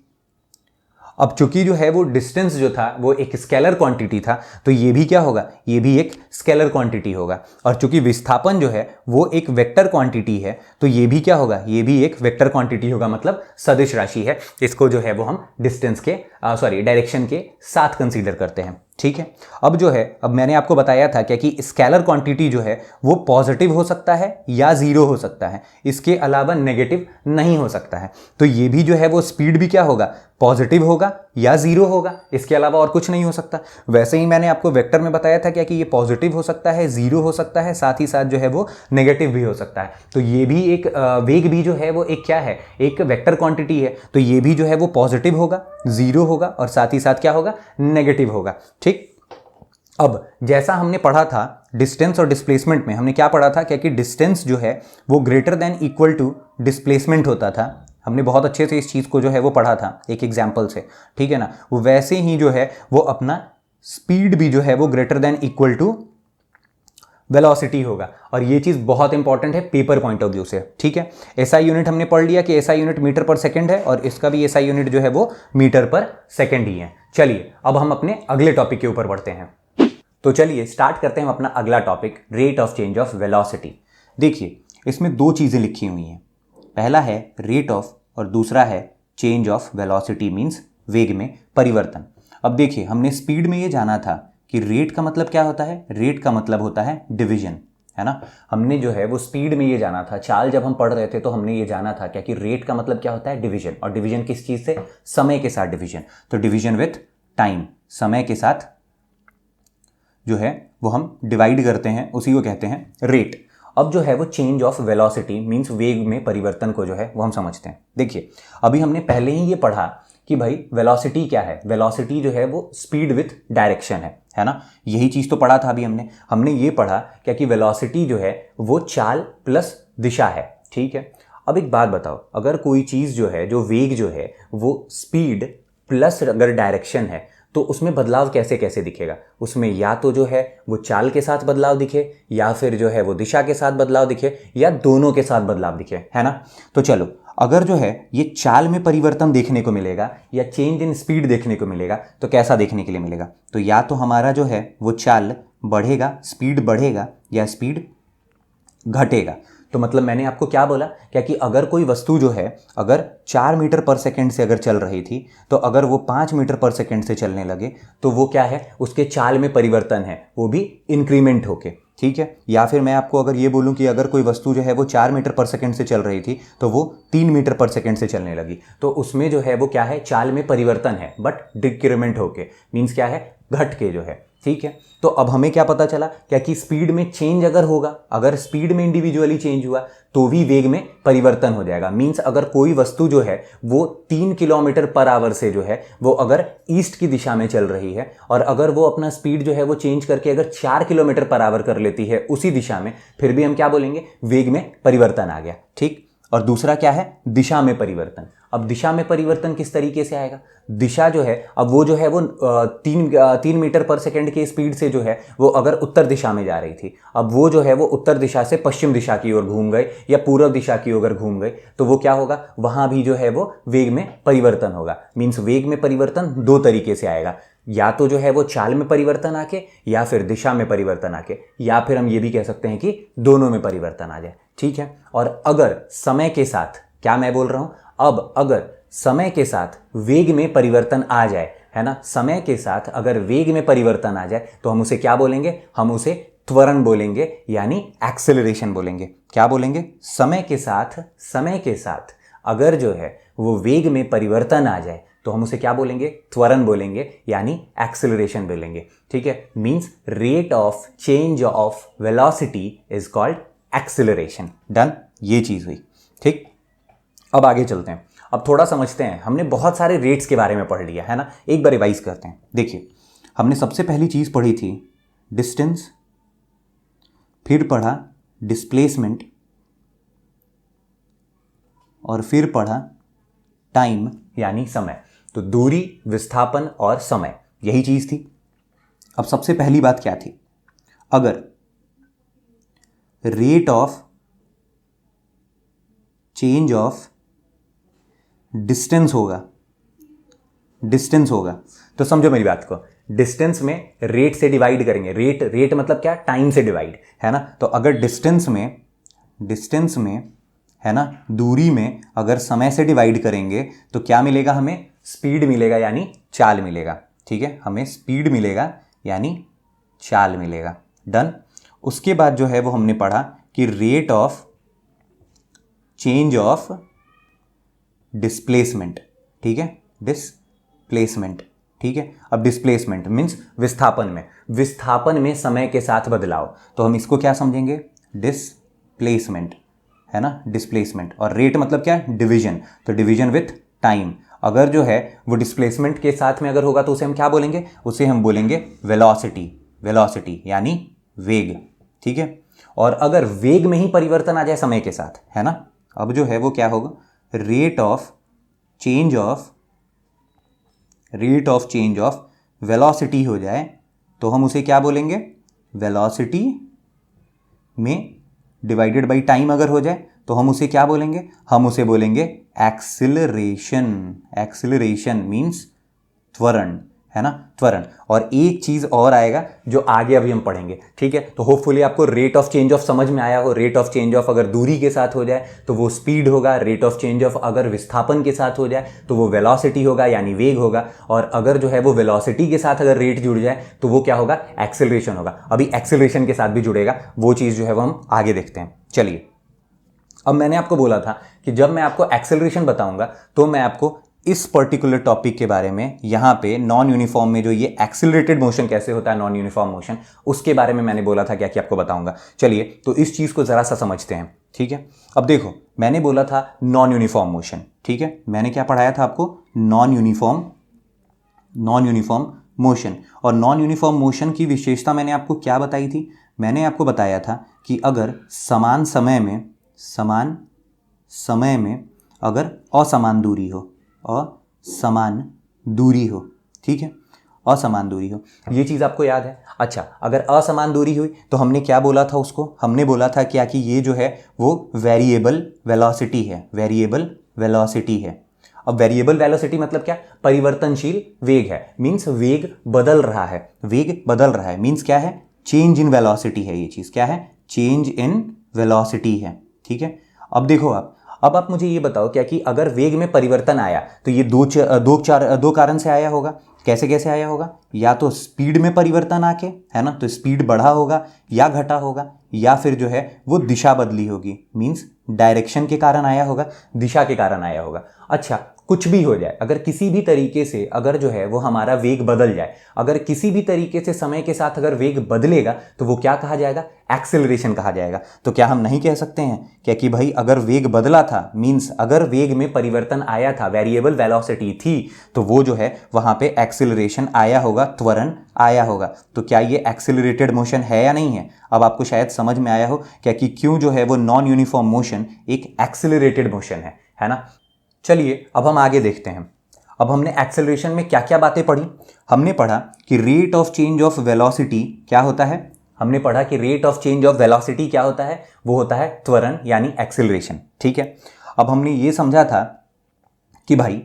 अब चूंकि जो है वो डिस्टेंस जो था वो एक स्केलर क्वांटिटी था तो ये भी क्या होगा, ये भी एक स्केलर क्वांटिटी होगा। और चूंकि विस्थापन जो है वो एक वेक्टर क्वांटिटी है तो ये भी क्या होगा, ये भी एक वेक्टर क्वांटिटी होगा, मतलब सदिश राशि है। इसको जो है वो हम डिस्टेंस के डायरेक्शन के साथ कंसीडर करते हैं। ठीक है, अब जो है अब मैंने आपको बताया था क्या कि स्केलर क्वांटिटी जो है वो पॉजिटिव हो सकता है या जीरो हो सकता है, इसके अलावा नेगेटिव नहीं हो सकता है। तो ये भी जो है वो स्पीड भी क्या होगा, पॉजिटिव होगा या जीरो होगा, इसके अलावा और कुछ नहीं हो सकता। वैसे ही मैंने आपको वेक्टर में बताया था क्या कि ये पॉजिटिव हो सकता है, जीरो हो सकता है, साथ ही साथ जो है वो नेगेटिव भी हो सकता है। तो ये भी एक वेग भी जो है वो एक क्या है, एक वेक्टर क्वांटिटी है। तो ये भी जो है वो पॉजिटिव होगा, जीरो होगा और साथ ही साथ क्या होगा, नेगेटिव होगा। ठीक, अब जैसा हमने पढ़ा था डिस्टेंस और डिस्प्लेसमेंट में, हमने क्या पढ़ा था क्या कि डिस्टेंस जो है वो greater than equal to displacement होता था। हमने बहुत अच्छे से इस चीज़ को जो है वो पढ़ा था एक एग्जाम्पल से। ठीक है ना, वो वैसे ही जो है वो अपना स्पीड भी जो है वो greater than equal to velocity होगा। और ये चीज़ बहुत इंपॉर्टेंट है पेपर पॉइंट ऑफ व्यू से। ठीक है, एसआई यूनिट हमने पढ़ लिया कि एसआई यूनिट मीटर पर सेकंड है और इसका भी एसआई यूनिट जो है वो मीटर पर सेकंड ही है। चलिए अब हम अपने अगले टॉपिक के ऊपर बढ़ते हैं। तो चलिए स्टार्ट करते हैं अपना अगला topic, rate of change of velocity. देखिए इसमें दो चीज़ें लिखी हुई हैं, पहला है रेट ऑफ और दूसरा है चेंज ऑफ वेलोसिटी, मीन्स वेग में परिवर्तन। अब देखिए हमने स्पीड में ये जाना था कि रेट का मतलब क्या होता है, रेट का मतलब होता है डिवीजन, है ना। हमने जो है वो स्पीड में ये जाना था, चाल जब हम पढ़ रहे थे तो हमने ये जाना था क्या कि रेट का मतलब क्या होता है, डिवीजन। और डिवीजन किस चीज़ से, समय के साथ डिवीजन। तो डिवीजन विथ टाइम, समय के साथ जो है वो हम डिवाइड करते हैं, उसी को कहते हैं रेट। अब जो है वो चेंज ऑफ वेलोसिटी मींस वेग में परिवर्तन को जो है वो हम समझते हैं। देखिए अभी हमने पहले ही ये पढ़ा कि भाई वेलोसिटी क्या है, वेलोसिटी जो है वो स्पीड विथ डायरेक्शन है ना। यही चीज़ तो पढ़ा था अभी हमने ये पढ़ा क्या कि वेलोसिटी जो है वो चाल प्लस दिशा है। ठीक है, अब एक बात बताओ, अगर कोई चीज़ जो है, जो वेग जो है वो स्पीड प्लस अगर डायरेक्शन है तो उसमें बदलाव कैसे कैसे दिखेगा, उसमें या तो जो है वो चाल के साथ बदलाव दिखे, या फिर जो है वो दिशा के साथ बदलाव दिखे, या दोनों के साथ बदलाव दिखे, है ना। तो चलो, अगर जो है ये चाल में परिवर्तन देखने को मिलेगा या चेंज इन स्पीड देखने को मिलेगा, तो कैसा देखने के लिए मिलेगा, तो या तो हमारा जो है वो चाल बढ़ेगा, स्पीड बढ़ेगा, या स्पीड घटेगा। तो मतलब मैंने आपको क्या बोला, क्या कि अगर कोई वस्तु जो है अगर 4 मीटर पर सेकंड से अगर चल रही थी, तो अगर वो 5 मीटर पर सेकंड से चलने लगे तो वो क्या है, उसके चाल में परिवर्तन है, वो भी इंक्रीमेंट होके, ठीक है। या फिर मैं आपको अगर ये बोलूं कि अगर कोई वस्तु जो है वो 4 मीटर पर सेकंड से चल रही थी तो वो 3 मीटर पर सेकंड से चलने लगी, तो उसमें जो है वो क्या है, चाल में परिवर्तन है, बट डिक्रीमेंट होके, मीन्स क्या है, घट के जो है, ठीक है। तो अब हमें क्या पता चला, क्या कि स्पीड में चेंज अगर होगा, अगर स्पीड में इंडिविजुअली चेंज हुआ तो भी वेग में परिवर्तन हो जाएगा। मींस अगर कोई वस्तु जो है वो 3 किलोमीटर पर आवर से जो है वो अगर ईस्ट की दिशा में चल रही है, और अगर वो अपना स्पीड जो है वो चेंज करके अगर 4 किलोमीटर पर आवर कर लेती है उसी दिशा में, फिर भी हम क्या बोलेंगे, वेग में परिवर्तन आ गया, ठीक। और दूसरा क्या है, दिशा में परिवर्तन। अब दिशा में परिवर्तन किस तरीके से आएगा, दिशा जो है, अब वो जो है वो 3 मीटर पर सेकंड के स्पीड से जो है वो अगर उत्तर दिशा में जा रही थी, अब वो जो है वो उत्तर दिशा से पश्चिम दिशा की ओर घूम गए या पूर्व दिशा की ओर घूम गए, तो वो क्या होगा, वहां भी जो है वो वेग में परिवर्तन होगा। मीन्स वेग में परिवर्तन दो तरीके से आएगा, या तो जो है वो चाल में परिवर्तन आके, या फिर दिशा में परिवर्तन आके, या फिर हम ये भी कह सकते हैं कि दोनों में परिवर्तन आ जाए, ठीक है। और अगर समय के साथ, क्या मैं बोल रहा हूं, अब अगर समय के साथ वेग में परिवर्तन आ जाए, है ना, समय के साथ अगर वेग में परिवर्तन आ जाए तो हम उसे क्या बोलेंगे, हम उसे त्वरण बोलेंगे, यानी एक्सेलरेशन बोलेंगे। क्या बोलेंगे, समय के साथ अगर जो है वो वेग में परिवर्तन आ जाए तो हम उसे क्या बोलेंगे, त्वरण बोलेंगे, यानी एक्सेलरेशन बोलेंगे, ठीक है। Means rate of change of velocity is called acceleration. Done, ये चीज हुई, ठीक। अब आगे चलते हैं, अब थोड़ा समझते हैं, हमने बहुत सारे रेट्स के बारे में पढ़ लिया है ना, एक बार रिवाइज करते हैं। देखिए, हमने सबसे पहली चीज पढ़ी थी डिस्टेंस, फिर पढ़ा डिस्प्लेसमेंट, और फिर पढ़ा टाइम यानी समय। तो दूरी, विस्थापन और समय, यही चीज थी। अब सबसे पहली बात क्या थी, अगर rate of change of distance होगा तो समझो मेरी बात को, डिस्टेंस में रेट से डिवाइड करेंगे, रेट मतलब क्या, टाइम से डिवाइड, है ना। तो अगर डिस्टेंस में है ना, दूरी में अगर समय से डिवाइड करेंगे तो क्या मिलेगा, हमें स्पीड मिलेगा यानी चाल मिलेगा, ठीक है, हमें स्पीड मिलेगा यानी चाल मिलेगा। डन। उसके बाद जो है वो हमने पढ़ा कि rate of change of displacement, ठीक है, डिस्प्लेसमेंट, ठीक है। अब डिस्प्लेसमेंट मीन्स विस्थापन में समय के साथ बदलाव, तो हम इसको क्या समझेंगे, डिस्प्लेसमेंट, है ना, डिस्प्लेसमेंट। और रेट मतलब क्या, डिवीजन, तो डिवीजन विथ टाइम। अगर जो है वो डिस्प्लेसमेंट के साथ में अगर होगा तो उसे हम क्या बोलेंगे, उसे हम बोलेंगे वेलोसिटी यानी वेग, ठीक है। और अगर वेग में ही परिवर्तन आ जाए समय के साथ, है ना, अब जो है वो क्या होगा, rate of change of velocity हो जाए तो हम उसे क्या बोलेंगे, वेलोसिटी में डिवाइडेड बाई टाइम अगर हो जाए तो हम उसे क्या बोलेंगे, हम उसे बोलेंगे एक्सिलरेशन मीन्स त्वरण, है ना, त्वरण। और एक चीज और आएगा जो आगे अभी हम पढ़ेंगे, ठीक है। तो होपफुली आपको रेट ऑफ चेंज ऑफ समझ में आया हो। रेट ऑफ चेंज ऑफ अगर दूरी के साथ हो जाए तो वो स्पीड होगा, रेट ऑफ चेंज ऑफ अगर विस्थापन के साथ हो जाए तो वो वेलोसिटी होगा यानी वेग होगा, और अगर जो है वो वेलोसिटी के साथ अगर रेट जुड़ जाए तो वो क्या होगा, एक्सेलरेशन होगा। अभी एक्सेलरेशन के साथ भी जुड़ेगा, वो चीज जो है वो हम आगे देखते हैं। चलिए, अब मैंने आपको बोला था कि जब मैं आपको एक्सेलरेशन बताऊंगा तो मैं आपको इस पर्टिकुलर टॉपिक के बारे में, यहां पे नॉन यूनिफॉर्म में जो ये एक्सेलरेटेड मोशन कैसे होता है, नॉन यूनिफॉर्म मोशन, उसके बारे में मैंने बोला था क्या कि आपको बताऊंगा। चलिए, तो इस चीज को जरा सा समझते हैं, ठीक है। अब देखो, मैंने बोला था नॉन यूनिफॉर्म मोशन, ठीक है, मैंने क्या पढ़ाया था आपको, नॉन यूनिफॉर्म मोशन। और नॉन यूनिफॉर्म मोशन की विशेषता मैंने आपको क्या बताई थी, मैंने आपको बताया था कि अगर समान समय में अगर असमान दूरी हो, ठीक है, असमान दूरी हो। ये चीज़ आपको याद है। अच्छा, अगर असमान दूरी हुई तो हमने क्या बोला था उसको, हमने बोला था क्या कि ये जो है वो वेरिएबल वेलोसिटी है, वेरिएबल वेलोसिटी है। अब वेरिएबल वेलोसिटी मतलब क्या, परिवर्तनशील वेग है, मींस वेग बदल रहा है, वेग बदल रहा है, मींस क्या है, चेंज इन वेलोसिटी है। ये चीज़ क्या है, चेंज इन वेलोसिटी है। ठीक है, अब देखो अब आप मुझे ये बताओ क्या कि अगर वेग में परिवर्तन आया तो ये दो कारण से आया होगा। कैसे कैसे आया होगा, या तो स्पीड में परिवर्तन आके, है ना, तो स्पीड बढ़ा होगा या घटा होगा, या फिर जो है वो दिशा बदली होगी, मींस डायरेक्शन के कारण आया होगा, दिशा के कारण आया होगा। अच्छा, कुछ भी हो जाए, अगर किसी भी तरीके से अगर जो है वो हमारा वेग बदल जाए, अगर किसी भी तरीके से समय के साथ अगर वेग बदलेगा तो वो क्या कहा जाएगा, एक्सेलरेशन कहा जाएगा। तो क्या हम नहीं कह सकते हैं क्या कि भाई अगर वेग बदला था, मींस अगर वेग में परिवर्तन आया था, वेरिएबल वेलोसिटी थी, तो वो जो है वहां पे एक्सेलरेशन आया होगा, त्वरण आया होगा। तो क्या ये एक्सेलरेटेड मोशन है या नहीं है। अब आपको शायद समझ में आया हो क्या कि क्यों जो है वो नॉन यूनिफॉर्म मोशन एक एक्सेलरेटेड मोशन है ना। चलिए अब हम आगे देखते हैं। अब हमने एक्सेलरेशन में क्या क्या बातें पढ़ी। हमने पढ़ा कि rate of change of velocity क्या होता है, हमने पढ़ा कि rate of change of velocity क्या होता है, वो होता है त्वरण यानी एक्सेलरेशन। ठीक है, अब हमने ये समझा था कि भाई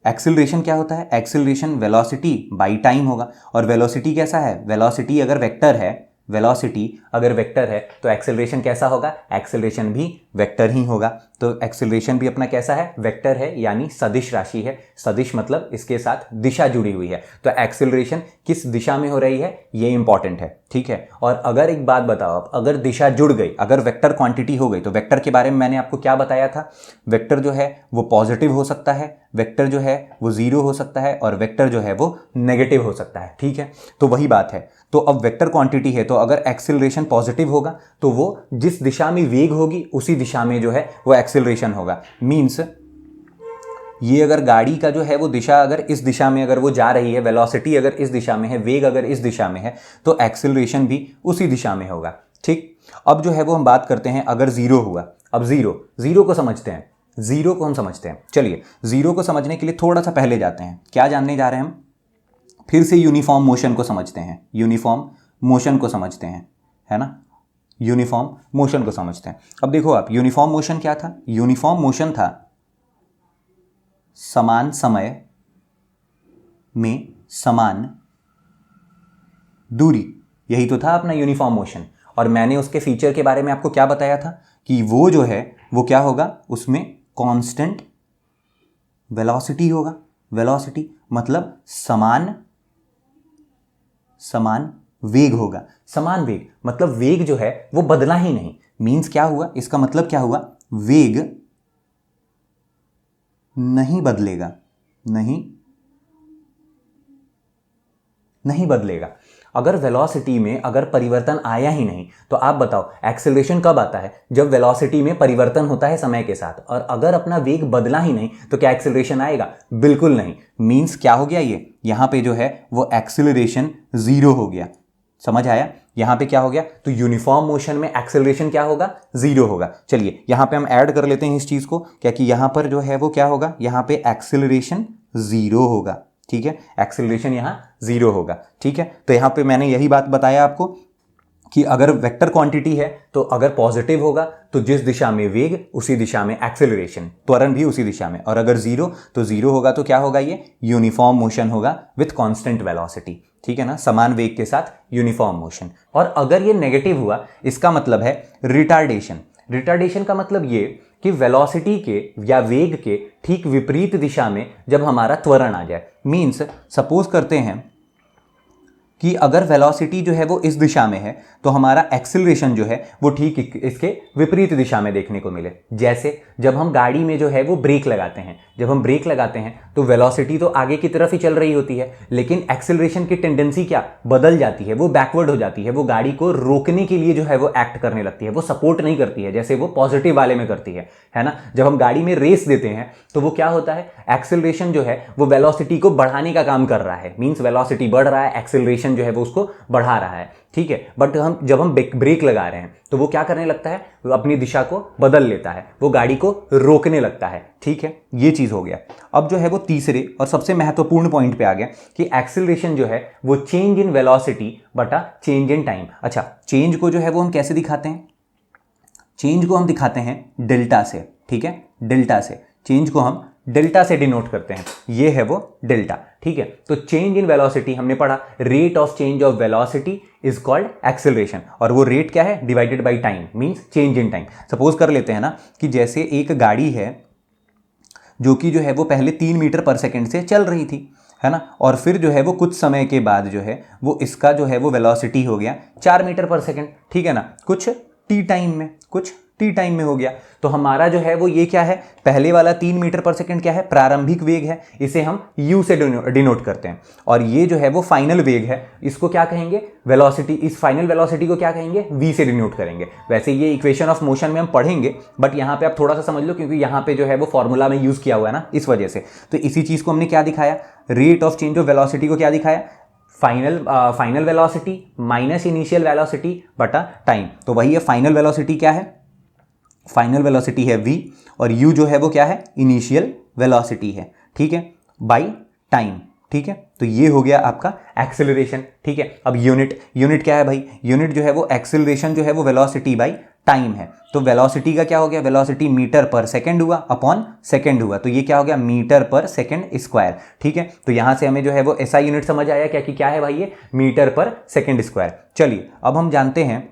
एक्सेलरेशन क्या होता है, एक्सेलरेशन वेलोसिटी बाई टाइम होगा। और वेलोसिटी कैसा है, वेलोसिटी अगर वेक्टर है, वेलोसिटी अगर वेक्टर है तो एक्सेलरेशन कैसा होगा, एक्सेलरेशन भी वेक्टर ही होगा। तो एक्सेलरेशन भी अपना कैसा है, वेक्टर है, यानी सदिश राशि है। सदिश मतलब इसके साथ दिशा जुड़ी हुई है। तो एक्सेलरेशन किस दिशा में हो रही है ये इंपॉर्टेंट है। ठीक है, और अगर एक बात बताओ, अगर दिशा जुड़ गई, अगर वेक्टर क्वांटिटी हो गई, तो वेक्टर के बारे में मैंने आपको क्या बताया था, वेक्टर जो है वो पॉजिटिव हो सकता है, वेक्टर जो है वो जीरो हो सकता है, और वेक्टर जो है वो नेगेटिव हो सकता है। ठीक है, तो वही बात है। तो अब वेक्टर क्वांटिटी है, तो अगर एक्सेलरेशन पॉजिटिव होगा तो वो जिस दिशा में वेग होगी उसी दिशा में जो है वो एक्सेलरेशन होगा। मींस ये अगर गाड़ी का जो है वो दिशा अगर इस दिशा में अगर वो जा रही है, वेलोसिटी अगर इस दिशा में है, वेग अगर इस दिशा में है, तो एक्सेलरेशन भी उसी दिशा में होगा। ठीक, अब जो है वो हम बात करते हैं अगर जीरो हुआ। अब जीरो को समझते हैं, जीरो को हम समझते हैं। चलिए जीरो को समझने के लिए थोड़ा सा पहले जाते हैं। क्या जानने जा रहे हैं हम, फिर से यूनिफॉर्म मोशन को समझते हैं, यूनिफॉर्म मोशन को समझते हैं, है ना, यूनिफॉर्म मोशन को समझते हैं। अब देखो आप, यूनिफॉर्म मोशन क्या था, यूनिफॉर्म मोशन था समान समय में समान दूरी, यही तो था अपना यूनिफॉर्म मोशन। और मैंने उसके फीचर के बारे में आपको क्या बताया था कि वो जो है वो क्या होगा, उसमें कांस्टेंट वेलोसिटी होगा। वेलोसिटी मतलब समान वेग होगा। समान वेग मतलब वेग जो है वो बदला ही नहीं। मींस क्या हुआ, इसका मतलब क्या हुआ, वेग नहीं बदलेगा, नहीं बदलेगा। अगर वेलोसिटी में अगर परिवर्तन आया ही नहीं तो आप बताओ एक्सेलरेशन कब आता है, जब वेलोसिटी में परिवर्तन होता है समय के साथ। और अगर अपना वेग बदला ही नहीं तो क्या एक्सेलरेशन आएगा, बिल्कुल नहीं। मींस क्या हो गया, ये यहां पे जो है वो एक्सेलरेशन जीरो हो गया। समझ आया, यहां पे क्या हो गया, तो यूनिफॉर्म मोशन में एक्सेलरेशन क्या होगा, जीरो होगा। चलिए यहां पे हम ऐड कर लेते हैं इस चीज को, क्या कि यहां पर जो है वो क्या होगा, यहां पे एक्सेलरेशन जीरो होगा। ठीक है, एक्सेलरेशन यहां जीरो होगा। ठीक है, तो यहां पे मैंने यही बात बताया आपको कि अगर वेक्टर क्वांटिटी है तो अगर पॉजिटिव होगा तो जिस दिशा में वेग उसी दिशा में एक्सेलरेशन, त्वरण भी उसी दिशा में। और अगर जीरो तो जीरो होगा तो क्या होगा, ये यूनिफॉर्म मोशन होगा विथ कांस्टेंट वेलोसिटी। ठीक है ना, समान वेग के साथ यूनिफॉर्म मोशन। और अगर ये नेगेटिव हुआ, इसका मतलब है रिटार्डेशन। रिटार्डेशन का मतलब ये कि वेलोसिटी के या वेग के ठीक विपरीत दिशा में जब हमारा त्वरण आ जाए। मींस सपोज करते हैं कि अगर वेलोसिटी जो है वो इस दिशा में है तो हमारा एक्सेलरेशन जो है वो ठीक इसके विपरीत दिशा में देखने को मिले। जैसे जब हम गाड़ी में जो है वो ब्रेक लगाते हैं, जब हम ब्रेक लगाते हैं तो वेलोसिटी तो आगे की तरफ ही चल रही होती है, लेकिन एक्सेलरेशन की टेंडेंसी क्या बदल जाती है, वो बैकवर्ड हो जाती है। वो गाड़ी को रोकने के लिए जो है वो एक्ट करने लगती है, वो सपोर्ट नहीं करती है जैसे वो पॉजिटिव वाले में करती है ना। जब हम गाड़ी में रेस देते हैं तो वो क्या होता है, एक्सेलरेशन जो है वो वेलोसिटी को बढ़ाने का काम कर रहा है। मींस वेलोसिटी बढ़ रहा है, एक्सेलरेशन एक्सीलरेशन जो है वो उसको बढ़ा रहा है, ठीक है। बट जब हम ब्रेक लगा रहे हैं तो वो क्या करने लगता है, वो अपनी दिशा को बदल लेता है, वो गाड़ी को रोकने लगता है, ठीक है। ये चीज हो गया। अब जो है वो तीसरे और सबसे महत्वपूर्ण पॉइंट पे आ गया कि एक्सीलरेशन जो है वो चेंज इन वेलोसिटी बटा चेंज इन टाइम। अच्छा, चेंज को जो है वो हम कैसे दिखाते हैं? चेंज को हम दिखाते हैं डेल्टा से, ठीक है, डेल्टा से। चेंज को हम डेल्टा से डिनोट करते हैं, ये है वो डेल्टा, ठीक है। तो चेंज इन वेलोसिटी हमने पढ़ा, rate of change of velocity is called acceleration, और वो रेट क्या है? Divided by time, means change in time. Suppose कर लेते हैं ना कि जैसे एक गाड़ी है जो कि जो है वो पहले 3 मीटर पर सेकंड से चल रही थी, है ना, और फिर जो है वो कुछ समय के बाद जो है वो इसका जो है वो वेलोसिटी हो गया 4 मीटर पर सेकंड, ठीक है ना, कुछ टी टाइम में हो गया। तो हमारा जो है वो ये क्या है, पहले वाला 3 मीटर पर सेकंड क्या है? प्रारंभिक वेग है, इसे हम u से डिनोट करते हैं। और ये जो है वो फाइनल वेग है, इसको क्या कहेंगे? वेलोसिटी। इस फाइनल वेलोसिटी को क्या कहेंगे? v से डिनोट करेंगे। वैसे ये इक्वेशन ऑफ मोशन में हम पढ़ेंगे, बट यहाँ पे आप थोड़ा सा समझ लो, क्योंकि यहाँ पे जो है वो फॉर्मूला में यूज किया हुआ है ना, इस वजह से। तो इसी चीज को हमने क्या दिखाया? Rate of change of velocity को क्या दिखाया? Final velocity minus initial velocity बटा टाइम। तो वही है, फाइनल वेलोसिटी क्या है? फाइनल वेलोसिटी है v, और u जो है वो क्या है? इनिशियल वेलोसिटी है, ठीक है, बाय टाइम, ठीक है। तो ये हो गया आपका एक्सेलरेशन, ठीक है। अब यूनिट क्या है भाई? यूनिट जो है वो एक्सेलरेशन जो है वो वेलोसिटी बाय टाइम है। तो वेलोसिटी का क्या हो गया? वेलोसिटी मीटर पर सेकंड हुआ अपॉन सेकंड हुआ, तो ये क्या हो गया? मीटर पर सेकंड स्क्वायर, ठीक है। तो यहां से हमें जो है वो ऐसा यूनिट समझ आया क्या कि क्या है भाई? ये मीटर पर सेकंड स्क्वायर। चलिए अब हम जानते हैं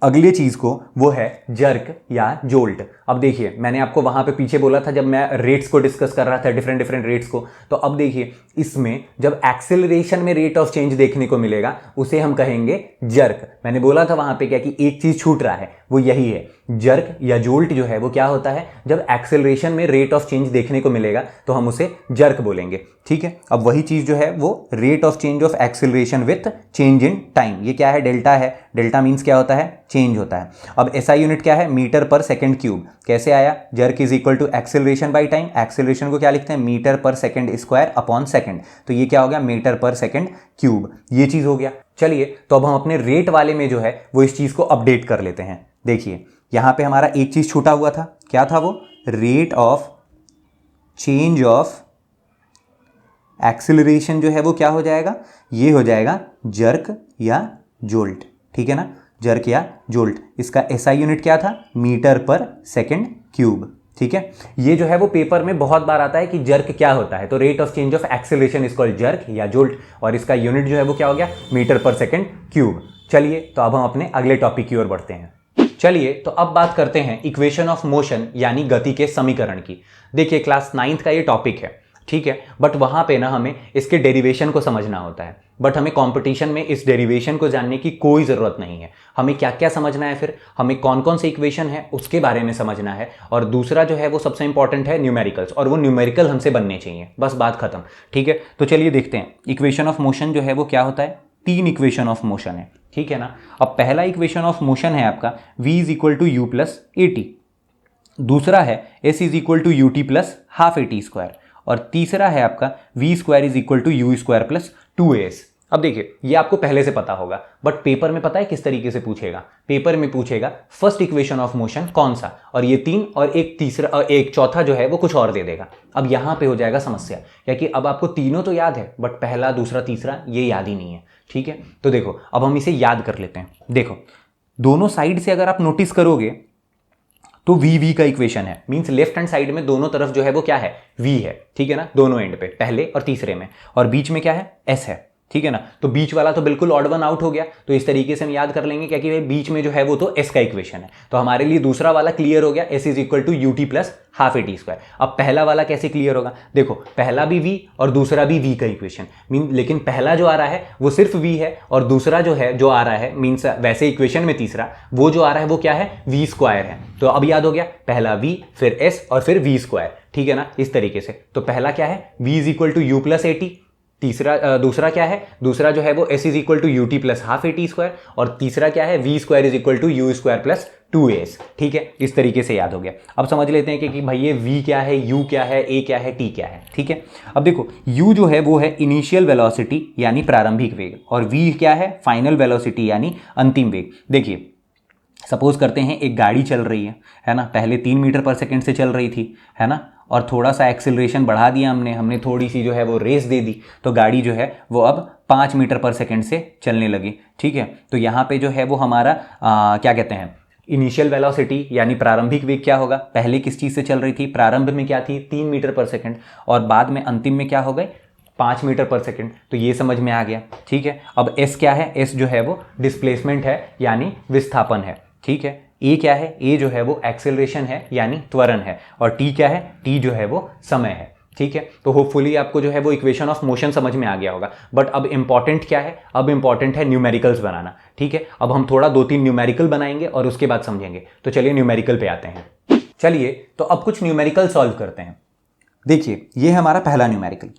अगली चीज को, वो है जर्क या जोल्ट। अब देखिए, मैंने आपको वहां पे पीछे बोला था जब मैं रेट्स को डिस्कस कर रहा था, डिफरेंट रेट्स को, तो अब देखिए इसमें जब एक्सेलरेशन में रेट ऑफ चेंज देखने को मिलेगा उसे हम कहेंगे जर्क। मैंने बोला था वहां पे क्या कि एक चीज छूट रहा है, वो यही है, जर्क या जोल्ट जो है वो क्या होता है? जब एक्सेलरेशन में रेट ऑफ चेंज देखने को मिलेगा तो हम उसे जर्क बोलेंगे, ठीक है। अब वही चीज जो है वो rate of change of acceleration with change in time, ये क्या है? डेल्टा है। डेल्टा मींस क्या होता है? चेंज होता है। अब एसआई यूनिट क्या है? मीटर पर सेकंड क्यूब। कैसे आया? Jerk is equal to acceleration by time. Acceleration को क्या लिखते हैं? मीटर पर सेकंड स्क्वायर अपॉन सेकंड। तो ये क्या हो गया? मीटर पर सेकंड क्यूब। ये चीज हो गया। चलिए तो अब हम अपने रेट वाले में जो है वो इस चीज को अपडेट कर लेते हैं। देखिए यहां पे हमारा एक चीज छूटा हुआ था, क्या था वो? Rate of change of acceleration जो है वो क्या हो जाएगा? ये हो जाएगा जर्क या जोल्ट, ठीक है ना, जर्क या जोल्ट। इसका एसआई यूनिट क्या था? मीटर पर सेकंड क्यूब, ठीक है। ये जो है वो पेपर में बहुत बार आता है कि जर्क क्या होता है, तो rate of change of acceleration is called jerk या जोल्ट, और इसका यूनिट जो है वो क्या हो गया? मीटर पर सेकंड क्यूब। चलिए तो अब हम अपने अगले टॉपिक की ओर बढ़ते हैं। चलिए तो अब बात करते हैं इक्वेशन ऑफ मोशन यानी गति के समीकरण की। देखिए क्लास 9th का ये टॉपिक है, ठीक है, बट वहां पे ना हमें इसके डेरिवेशन को समझना होता है, बट हमें कंपटीशन में इस डेरिवेशन को जानने की कोई ज़रूरत नहीं है। हमें क्या क्या समझना है, फिर हमें कौन कौन से इक्वेशन है उसके बारे में समझना है, और दूसरा जो है वो सबसे इंपॉर्टेंट है न्यूमेरिकल्स, और वो न्यूमेरिकल हमसे बनने चाहिए, बस बात खत्म, ठीक है। तो चलिए देखते हैं इक्वेशन ऑफ मोशन जो है वो क्या होता है। 3 इक्वेशन ऑफ मोशन है, ठीक है ना। अब पहला इक्वेशन ऑफ मोशन है आपका v is equal to u plus a t, दूसरा है s is equal to u t plus half a t square, और तीसरा है आपका v square is equal to u square plus 2as। अब देखिए ये आपको पहले से पता होगा, बट पेपर में पता है किस तरीके से पूछेगा? पेपर में पूछेगा फर्स्ट इक्वेशन ऑफ मोशन कौन सा, और ये 3 और एक तीसरा और एक चौथा जो है वो कुछ और दे देगा। अब यहां पे हो जाएगा समस्या, क्योंकि अब आपको तीनों तो याद है बट पहला दूसरा तीसरा ये याद ही नहीं है, ठीक है। तो देखो अब हम इसे याद कर लेते हैं। देखो दोनों साइड से अगर आप नोटिस करोगे तो v का इक्वेशन है, मींस लेफ्ट हैंड साइड में दोनों तरफ जो है वो क्या है? v है, ठीक है ना, दोनों एंड पे, पहले और तीसरे में, और बीच में क्या है? s है, ठीक है ना। तो बीच वाला तो बिल्कुल ऑड वन आउट हो गया, तो इस तरीके से हम याद कर लेंगे क्योंकि भाई बीच में जो है वो तो s का इक्वेशन है, तो हमारे लिए दूसरा वाला क्लियर हो गया, s is equal to u t plus half a t square. अब पहला वाला कैसे क्लियर होगा? देखो पहला भी v और दूसरा भी v का इक्वेशन, मीन लेकिन पहला जो आ रहा है वो सिर्फ v है, और दूसरा जो है जो आ रहा है मीन्स वैसे इक्वेशन में तीसरा वो जो आ रहा है वो क्या है? v स्क्वायर है। तो अब याद हो गया, पहला v फिर s और फिर v स्क्वायर, ठीक है ना, इस तरीके से। तो पहला क्या है? v is equal to u plus a t, दूसरा क्या है, दूसरा जो है वो s is equal to u t plus half a t square, और तीसरा क्या है v square is equal to u square plus 2as। ठीक है, इस तरीके से याद हो गया। अब समझ लेते हैं कि भाई ये v क्या है, u क्या है, a क्या है, t क्या है। ठीक है, अब देखो u जो है वो है इनिशियल वेलोसिटी यानी प्रारंभिक वेग, और v क्या है, फाइनल वेलोसिटी यानी अंतिम वेग। देखिए सपोज करते हैं एक गाड़ी चल रही है ना, पहले 3 मीटर पर सेकंड से चल रही थी, है ना, और थोड़ा सा एक्सिलरेशन बढ़ा दिया हमने थोड़ी सी जो है वो रेस दे दी, तो गाड़ी जो है वो अब 5 मीटर पर सेकंड से चलने लगी। ठीक है, तो यहाँ पे जो है वो हमारा क्या कहते हैं, इनिशियल वेलोसिटी यानी प्रारंभिक वेग क्या होगा, पहले किस चीज़ से चल रही थी, प्रारंभ में क्या थी 3 मीटर पर सेकंड, और बाद में अंतिम में क्या हो गए 5 मीटर पर सेकंड। तो ये समझ में आ गया। ठीक है, अब s क्या है, s जो है वो डिस्प्लेसमेंट है यानी विस्थापन है। ठीक है, a क्या है, a जो है वो एक्सेलरेशन है यानी त्वरण है, और t क्या है, t जो है वो समय है। ठीक है, तो होपफुली आपको जो है वो इक्वेशन ऑफ मोशन समझ में आ गया होगा। बट अब इंपॉर्टेंट क्या है, अब इंपॉर्टेंट है न्यूमेरिकल्स बनाना। ठीक है, अब हम थोड़ा 2-3 न्यूमेरिकल बनाएंगे और उसके बाद समझेंगे। तो चलिए न्यूमेरिकल पे आते हैं। चलिए तो अब कुछ न्यूमेरिकल सॉल्व करते हैं। देखिए ये है हमारा पहला न्यूमेरिकल।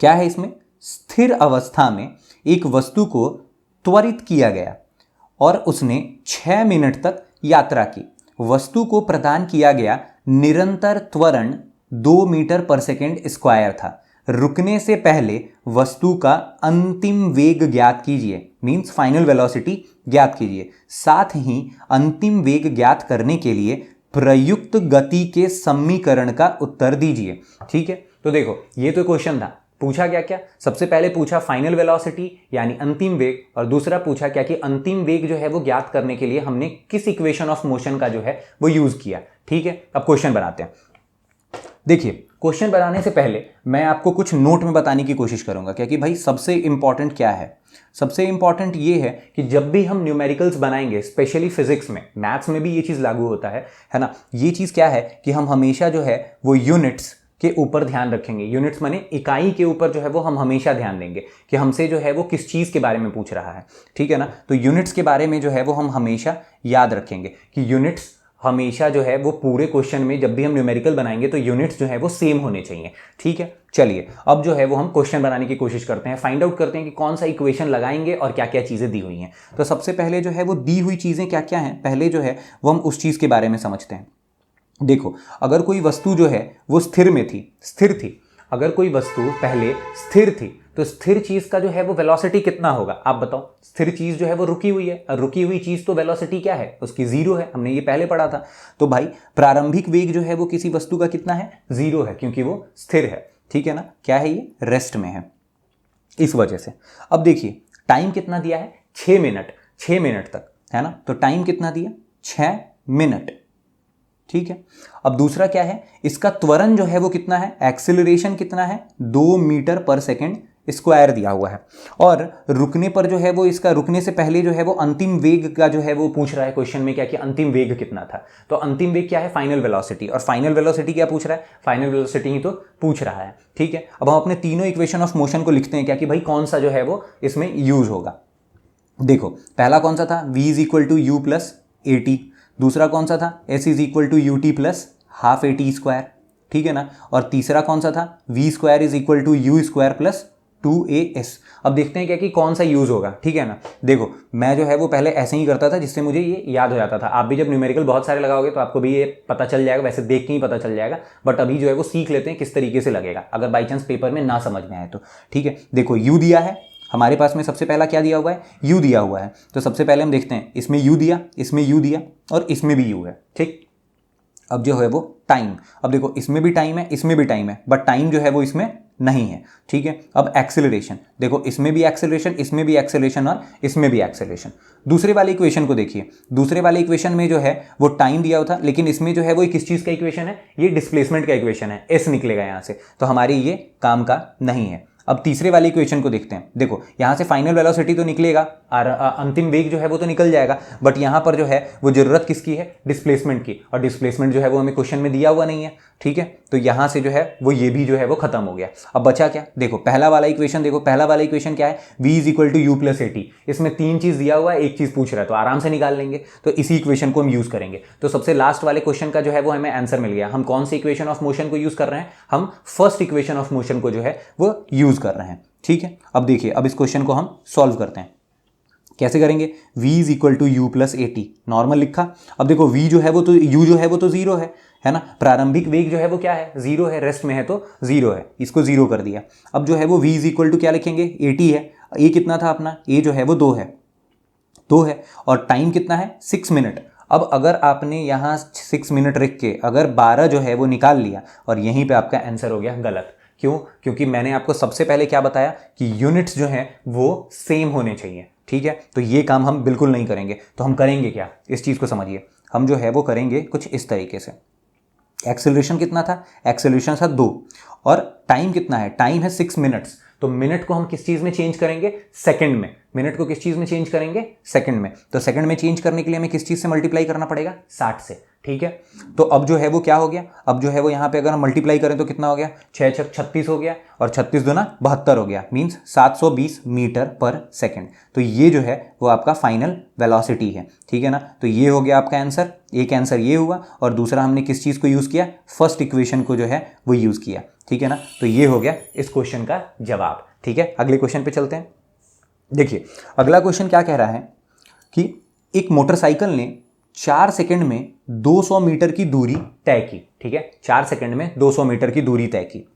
क्या है इसमें, स्थिर अवस्था में एक वस्तु को त्वरित किया गया और उसने 6 मिनट तक यात्रा की। वस्तु को प्रदान किया गया निरंतर त्वरण 2 मीटर पर सेकेंड स्क्वायर था। रुकने से पहले वस्तु का अंतिम वेग ज्ञात कीजिए, मींस फाइनल वेलोसिटी ज्ञात कीजिए। साथ ही अंतिम वेग ज्ञात करने के लिए प्रयुक्त गति के समीकरण का उत्तर दीजिए। ठीक है, तो देखो ये तो क्वेश्चन था। पूछा क्या क्या, सबसे पहले पूछा फाइनल वेलोसिटी यानी अंतिम वेग, और दूसरा पूछा क्या कि अंतिम वेग जो है वो ज्ञात करने के लिए हमने किस इक्वेशन ऑफ मोशन का जो है वो यूज किया। ठीक है, अब क्वेश्चन बनाते हैं। देखिए क्वेश्चन बनाने से पहले मैं आपको कुछ नोट में बताने की कोशिश करूंगा, क्या कि भाई सबसे इंपॉर्टेंट क्या है। सबसे इंपॉर्टेंट ये है कि जब भी हम न्यूमेरिकल्स बनाएंगे, स्पेशली फिजिक्स में, मैथ्स में भी ये चीज़ लागू होता है ना, ये चीज़ क्या है कि हम हमेशा जो है वो यूनिट्स के ऊपर ध्यान रखेंगे। यूनिट्स माने इकाई के ऊपर जो है वो हम हमेशा ध्यान देंगे कि हमसे जो है वो किस चीज़ के बारे में पूछ रहा है। ठीक है ना, तो यूनिट्स के बारे में जो है वो हम हमेशा याद रखेंगे कि यूनिट्स हमेशा जो है वो पूरे क्वेश्चन में जब भी हम न्यूमेरिकल बनाएंगे तो यूनिट्स जो है वो सेम होने चाहिए। ठीक है, चलिए अब जो है वो हम क्वेश्चन बनाने की कोशिश करते हैं, फाइंड आउट करते हैं कि कौन सा इक्वेशन लगाएंगे और क्या क्या चीज़ें दी हुई हैं। तो सबसे पहले जो है वो दी हुई चीज़ें क्या क्या हैं, पहले जो है वो हम उस चीज़ के बारे में समझते हैं। देखो अगर कोई वस्तु जो है वो स्थिर थी, अगर कोई वस्तु पहले स्थिर थी तो स्थिर चीज का जो है वो वेलोसिटी कितना होगा, आप बताओ। स्थिर चीज जो है वो रुकी हुई है, और रुकी हुई चीज तो वेलोसिटी क्या है उसकी 0 है, हमने ये पहले पढ़ा था। तो भाई प्रारंभिक वेग जो है वो किसी वस्तु का कितना है, 0 है, क्योंकि वो स्थिर है। ठीक है ना, क्या है ये, रेस्ट में है, इस वजह से। अब देखिए टाइम कितना दिया है, 6 मिनट तक, है ना, तो टाइम कितना दिया, 6 मिनट। ठीक है, अब दूसरा क्या है, इसका त्वरण जो है वो कितना है, एक्सेलरेशन कितना है, 2 मीटर पर सेकेंड स्क्वायर दिया हुआ है। और रुकने पर जो है वो इसका, रुकने से पहले जो है वो अंतिम वेग का जो है वो पूछ रहा है क्वेश्चन में, क्या कि अंतिम वेग कितना था। तो अंतिम वेग क्या है, फाइनल वेलोसिटी, और फाइनल वेलोसिटी क्या पूछ रहा है, फाइनल वेलोसिटी ही तो पूछ रहा है। ठीक है, अब हम अपने तीनों इक्वेशन ऑफ मोशन को लिखते हैं, क्या कि भाई कौन सा जो है वो इसमें यूज होगा। देखो पहला कौन सा था, v is equal to u plus a t, दूसरा कौन सा था, s is equal to u t plus half a t square. ठीक है ना, और तीसरा कौन सा था, v square is equal to u square plus 2as। अब देखते हैं क्या कि कौन सा यूज होगा। ठीक है ना, देखो मैं जो है वो पहले ऐसे ही करता था जिससे मुझे ये याद हो जाता था। आप भी जब न्यूमेरिकल बहुत सारे लगाओगे तो आपको भी ये पता चल जाएगा, वैसे देख के ही पता चल जाएगा, बट अभी जो है वो सीख लेते हैं किस तरीके से लगेगा, अगर बाई चांस पेपर में ना समझ में आए तो। ठीक है, देखो u दिया है हमारे पास में, सबसे पहला क्या दिया हुआ है, u दिया हुआ है। तो सबसे पहले हम देखते हैं, इसमें u दिया, इसमें u दिया, और इसमें भी u है। ठीक, अब जो है वो टाइम, अब देखो इसमें भी टाइम है, इसमें भी टाइम है, बट टाइम जो है वो इसमें नहीं है। ठीक है, अब एक्सेलरेशन, देखो इसमें भी एक्सेलरेशन, इसमें भी एक्सेलरेशन, और इसमें भी एक्सेलरेशन। दूसरे वाले इक्वेशन को देखिए, दूसरे वाले इक्वेशन में जो है वो टाइम दिया हुआ था, लेकिन इसमें जो है वो किस चीज़ का इक्वेशन है, ये डिस्प्लेसमेंट का इक्वेशन है, s निकलेगा यहाँ से, तो हमारी ये काम का नहीं है। अब तीसरे वाले इक्वेशन को देखते हैं, देखो यहाँ से फाइनल वेलोसिटी तो निकलेगा, अंतिम वेग जो है वो तो निकल जाएगा, बट यहाँ पर जो है वो जरूरत किसकी है, डिस्प्लेसमेंट की, और डिस्प्लेसमेंट जो है वो हमें क्वेश्चन में दिया हुआ नहीं है, ठीक है। तो यहाँ से जो है वो ये भी जो है वो खत्म हो गया। अब बचा क्या, देखो पहला वाला इक्वेशन, देखो पहला वाला इक्वेशन क्या है, v is equal to u plus a t, इसमें 3 चीज दिया हुआ है, एक चीज पूछ रहा है, तो आराम से निकाल लेंगे। तो इसी इक्वेशन को हम यूज करेंगे। तो सबसे लास्ट वाले क्वेश्चन का जो है वो हमें आंसर मिल गया। हम कौन सी इक्वेशन ऑफ मोशन को यूज कर रहे हैं, हम फर्स्ट इक्वेशन ऑफ मोशन को जो है वो यूज कर रहे हैं, ठीक है। अब देखिए, अब इस क्वेश्चन को हम सॉल्व करते हैं। कैसे करेंगे, v is equal to u plus a t, normal लिखा। अब देखो v जो है वो तो, u जो है वो तो जीरो है ना, प्रारंभिक वेग जो है वो क्या है, जीरो है, रेस्ट में है तो जीरो है, इसको जीरो कर दिया। अब जो है वो v इज इक्वल टू क्या लिखेंगे, ए टी है, ए कितना था अपना, ए जो है वो 2 है, और टाइम कितना है 6 मिनट। अब अगर आपने यहाँ 6 मिनट रख के अगर 12 जो है वो निकाल लिया, और यहीं पे आपका आंसर हो गया गलत। क्यों, क्योंकि मैंने आपको सबसे पहले क्या बताया कि यूनिट्स जो हैं वो सेम होने चाहिए, ठीक है। तो ये काम हम बिल्कुल नहीं करेंगे। तो हम करेंगे क्या, इस चीज़ को समझिए। हम जो है वो करेंगे कुछ इस तरीके से। एक्सेलरेशन कितना था, एक्सेलरेशन था 2, और टाइम कितना है, टाइम है 6 मिनट्स। तो मिनट को हम किस चीज़ में चेंज करेंगे, सेकंड में। मिनट को किस चीज़ में चेंज करेंगे, सेकंड में। तो सेकंड में चेंज करने के लिए हमें किस चीज़ से मल्टीप्लाई करना पड़ेगा, 60 से, ठीक है। तो अब जो है वो क्या हो गया, अब जो है वो यहाँ पे अगर हम मल्टीप्लाई करें तो कितना हो गया, 6 6 36 हो गया, और 36 दूना 72 हो गया, मीन्स 720 मीटर पर सेकेंड। तो ये जो है वो आपका फाइनल वेलोसिटी है, ठीक है ना। तो ये हो गया आपका आंसर। एक आंसर ये हुआ, और दूसरा हमने किस चीज़ को यूज़ किया, फर्स्ट इक्वेशन को जो है वो यूज़ किया, ठीक है ना। तो ये हो गया इस क्वेश्चन का जवाब, ठीक है। अगले क्वेश्चन पे चलते हैं। देखिए अगला क्वेश्चन क्या कह रहा है कि एक मोटरसाइकिल ने 4 सेकंड में 200 मीटर की दूरी तय की, ठीक है। 4 सेकंड में 200 मीटर की दूरी तय की,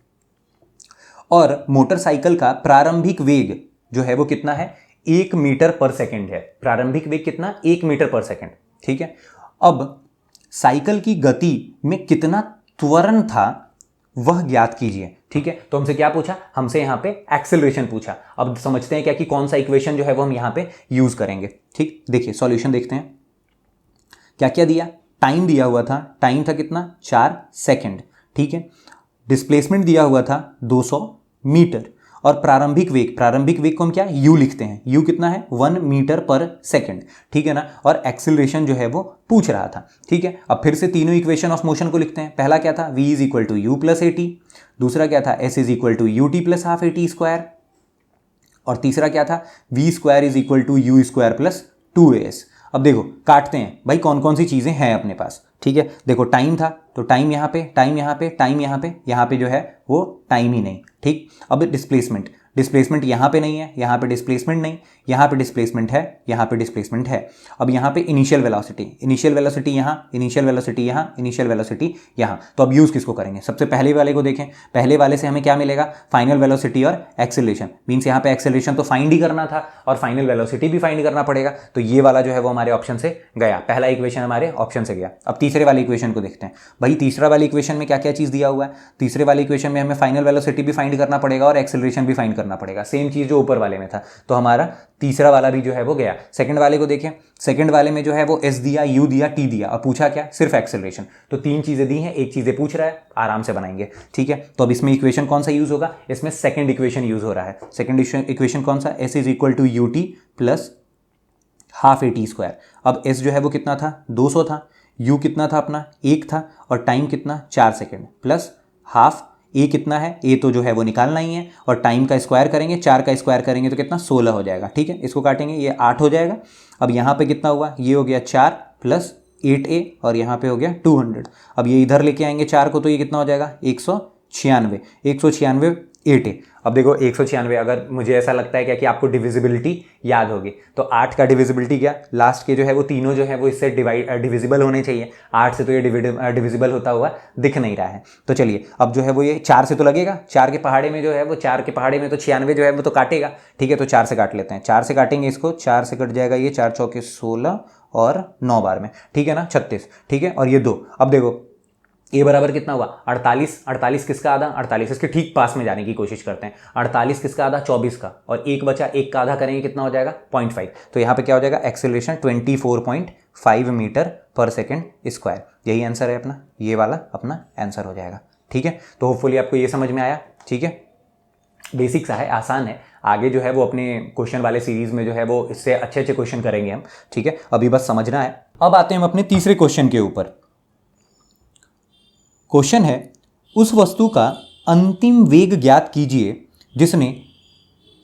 और मोटरसाइकिल का प्रारंभिक वेग जो है वो कितना है, 1 मीटर पर सेकंड है। प्रारंभिक वेग कितना, 1 मीटर पर सेकंड, ठीक है। अब साइकिल की गति में कितना त्वरण था वह ज्ञात कीजिए, ठीक है। तो हमसे क्या पूछा, हमसे यहाँ पे एक्सेलरेशन पूछा। अब समझते हैं क्या कि कौन सा इक्वेशन जो है वो हम यहाँ पे यूज करेंगे, ठीक। देखिए सॉल्यूशन देखते हैं। क्या क्या दिया, टाइम दिया हुआ था, टाइम था कितना, 4 सेकंड, ठीक है। डिस्प्लेसमेंट दिया हुआ था 200 मीटर, और प्रारंभिक वेग को हम क्या, u लिखते हैं। u कितना है, 1 मीटर पर सेकंड, ठीक है ना। और एक्सेलरेशन जो है वो पूछ रहा था, ठीक है। अब फिर से तीनों इक्वेशन ऑफ मोशन को लिखते हैं। पहला क्या था, v is equal to u plus a t, दूसरा क्या था, s is equal to u t plus half a t square, और तीसरा क्या था, v square is equal to u square plus 2as। अब देखो काटते हैं भाई, कौन कौन सी चीज़ें हैं अपने पास, ठीक है। देखो टाइम था, तो टाइम यहाँ पे, टाइम यहाँ पे, टाइम यहाँ पे जो है वो टाइम ही नहीं, ठीक। अब डिस्प्लेसमेंट यहाँ पे नहीं है, यहाँ पे डिस्प्लेसमेंट नहीं, यहाँ पे डिस्प्लेसमेंट है, यहाँ पे डिस्प्लेसमेंट है। अब यहाँ पे इनिशियल वेलोसिटी यहाँ, इनिशियल वेलोसिटी यहाँ, इनिशियल वेलोसिटी यहाँ। तो अब यूज़ किसको करेंगे, सबसे पहले वाले को देखें। पहले वाले से हमें क्या मिलेगा, फाइनल वेलोसिटी और एक्सेलरेशन। मीन्स यहाँ पे एक्सेलरेशन तो फाइंड ही करना था, और फाइनल वेलोसिटी भी फाइंड करना पड़ेगा। तो ये वाला जो है वो हमारे ऑप्शन से गया, पहला इक्वेशन हमारे ऑप्शन से गया। अब तीसरे वाले इक्वेशन को देखते हैं। भाई तीसरा वाले इक्वेशन में क्या क्या चीज़ दिया हुआ है, तीसरे वाले इक्वेशन में हमें फाइनल वेलोसिटी भी फाइंड करना पड़ेगा और एक्सेलरेशन भी फाइंड करना पड़ेगा, सेम चीज़ जो ऊपर वाले में था। तो हमारा तीसरा वाला भी जो है वो गया। सेकंड वाले को देखें, सेकंड वाले में जो है वो s दिया, u दिया, t दिया, अब पूछा क्या, सिर्फ एक्सेलरेशन। तो 3 चीज़ें दी हैं, एक चीज़ें पूछ रहा है, आराम से बनाएंगे, ठीक है। तो अब इसमें इक्वेशन कौन सा यूज़ होगा, इसमें सेकंड इक्वेशन यूज़ हो रहा है। सेकंड इक्वेशन कौन सा, s is equal to u t plus half a t square. अब s जो है वो कितना था, 200 था, u कितना था अपना 1 था, और टाइम कितना 4 सेकेंड, प्लस हाफ ए कितना है, ए तो जो है वो निकालना ही है, और टाइम का स्क्वायर करेंगे, 4 का स्क्वायर करेंगे तो कितना 16 हो जाएगा, ठीक है। इसको काटेंगे, ये 8 हो जाएगा। अब यहाँ पे कितना हुआ, ये हो गया 4 प्लस 8a, और यहाँ पे हो गया 200। अब ये इधर लेके आएंगे 4 को, तो ये कितना हो जाएगा 196 8a। अब देखो 196, अगर मुझे ऐसा लगता है क्या कि आपको डिविजिबिलिटी याद होगी, तो 8 का डिविजिबिलिटी क्या, लास्ट के जो है वो तीनों जो है वो इससे डिविजिबल होने चाहिए। 8 से तो ये डिविजिबल होता हुआ दिख नहीं रहा है। तो चलिए अब जो है वो ये 4 से तो लगेगा, 4 के पहाड़े में जो है वो 4 के पहाड़े में तो 96 जो है वो तो काटेगा, ठीक है। तो 4 से काट लेते हैं, 4 से काटेंगे इसको, 4 से कट जाएगा ये, 4 चौके 16 और 9 बार में, ठीक है ना, 36, ठीक है। और ये 2, अब देखो ए बराबर कितना हुआ 48, 48 किसका आधा, 48, इसके ठीक पास में जाने की कोशिश करते हैं। 48 किसका आधा, 24 का, और 1 बचा, 1 का आधा करेंगे कितना हो जाएगा 0.5। तो यहाँ पे क्या हो जाएगा, एक्सेलरेशन 24.5 मीटर पर सेकेंड स्क्वायर। यही आंसर है अपना, ये वाला अपना आंसर हो जाएगा, ठीक है। तो होपफुली आपको ये समझ में आया, ठीक है। बेसिक सा है, आसान है। आगे जो है वो अपने क्वेश्चन वाले सीरीज में जो है वो इससे अच्छे अच्छे क्वेश्चन करेंगे हम, ठीक है। अभी बस समझना है। अब आते हैं हम अपने तीसरे क्वेश्चन के ऊपर। क्वेश्चन है, उस वस्तु का अंतिम वेग ज्ञात कीजिए जिसने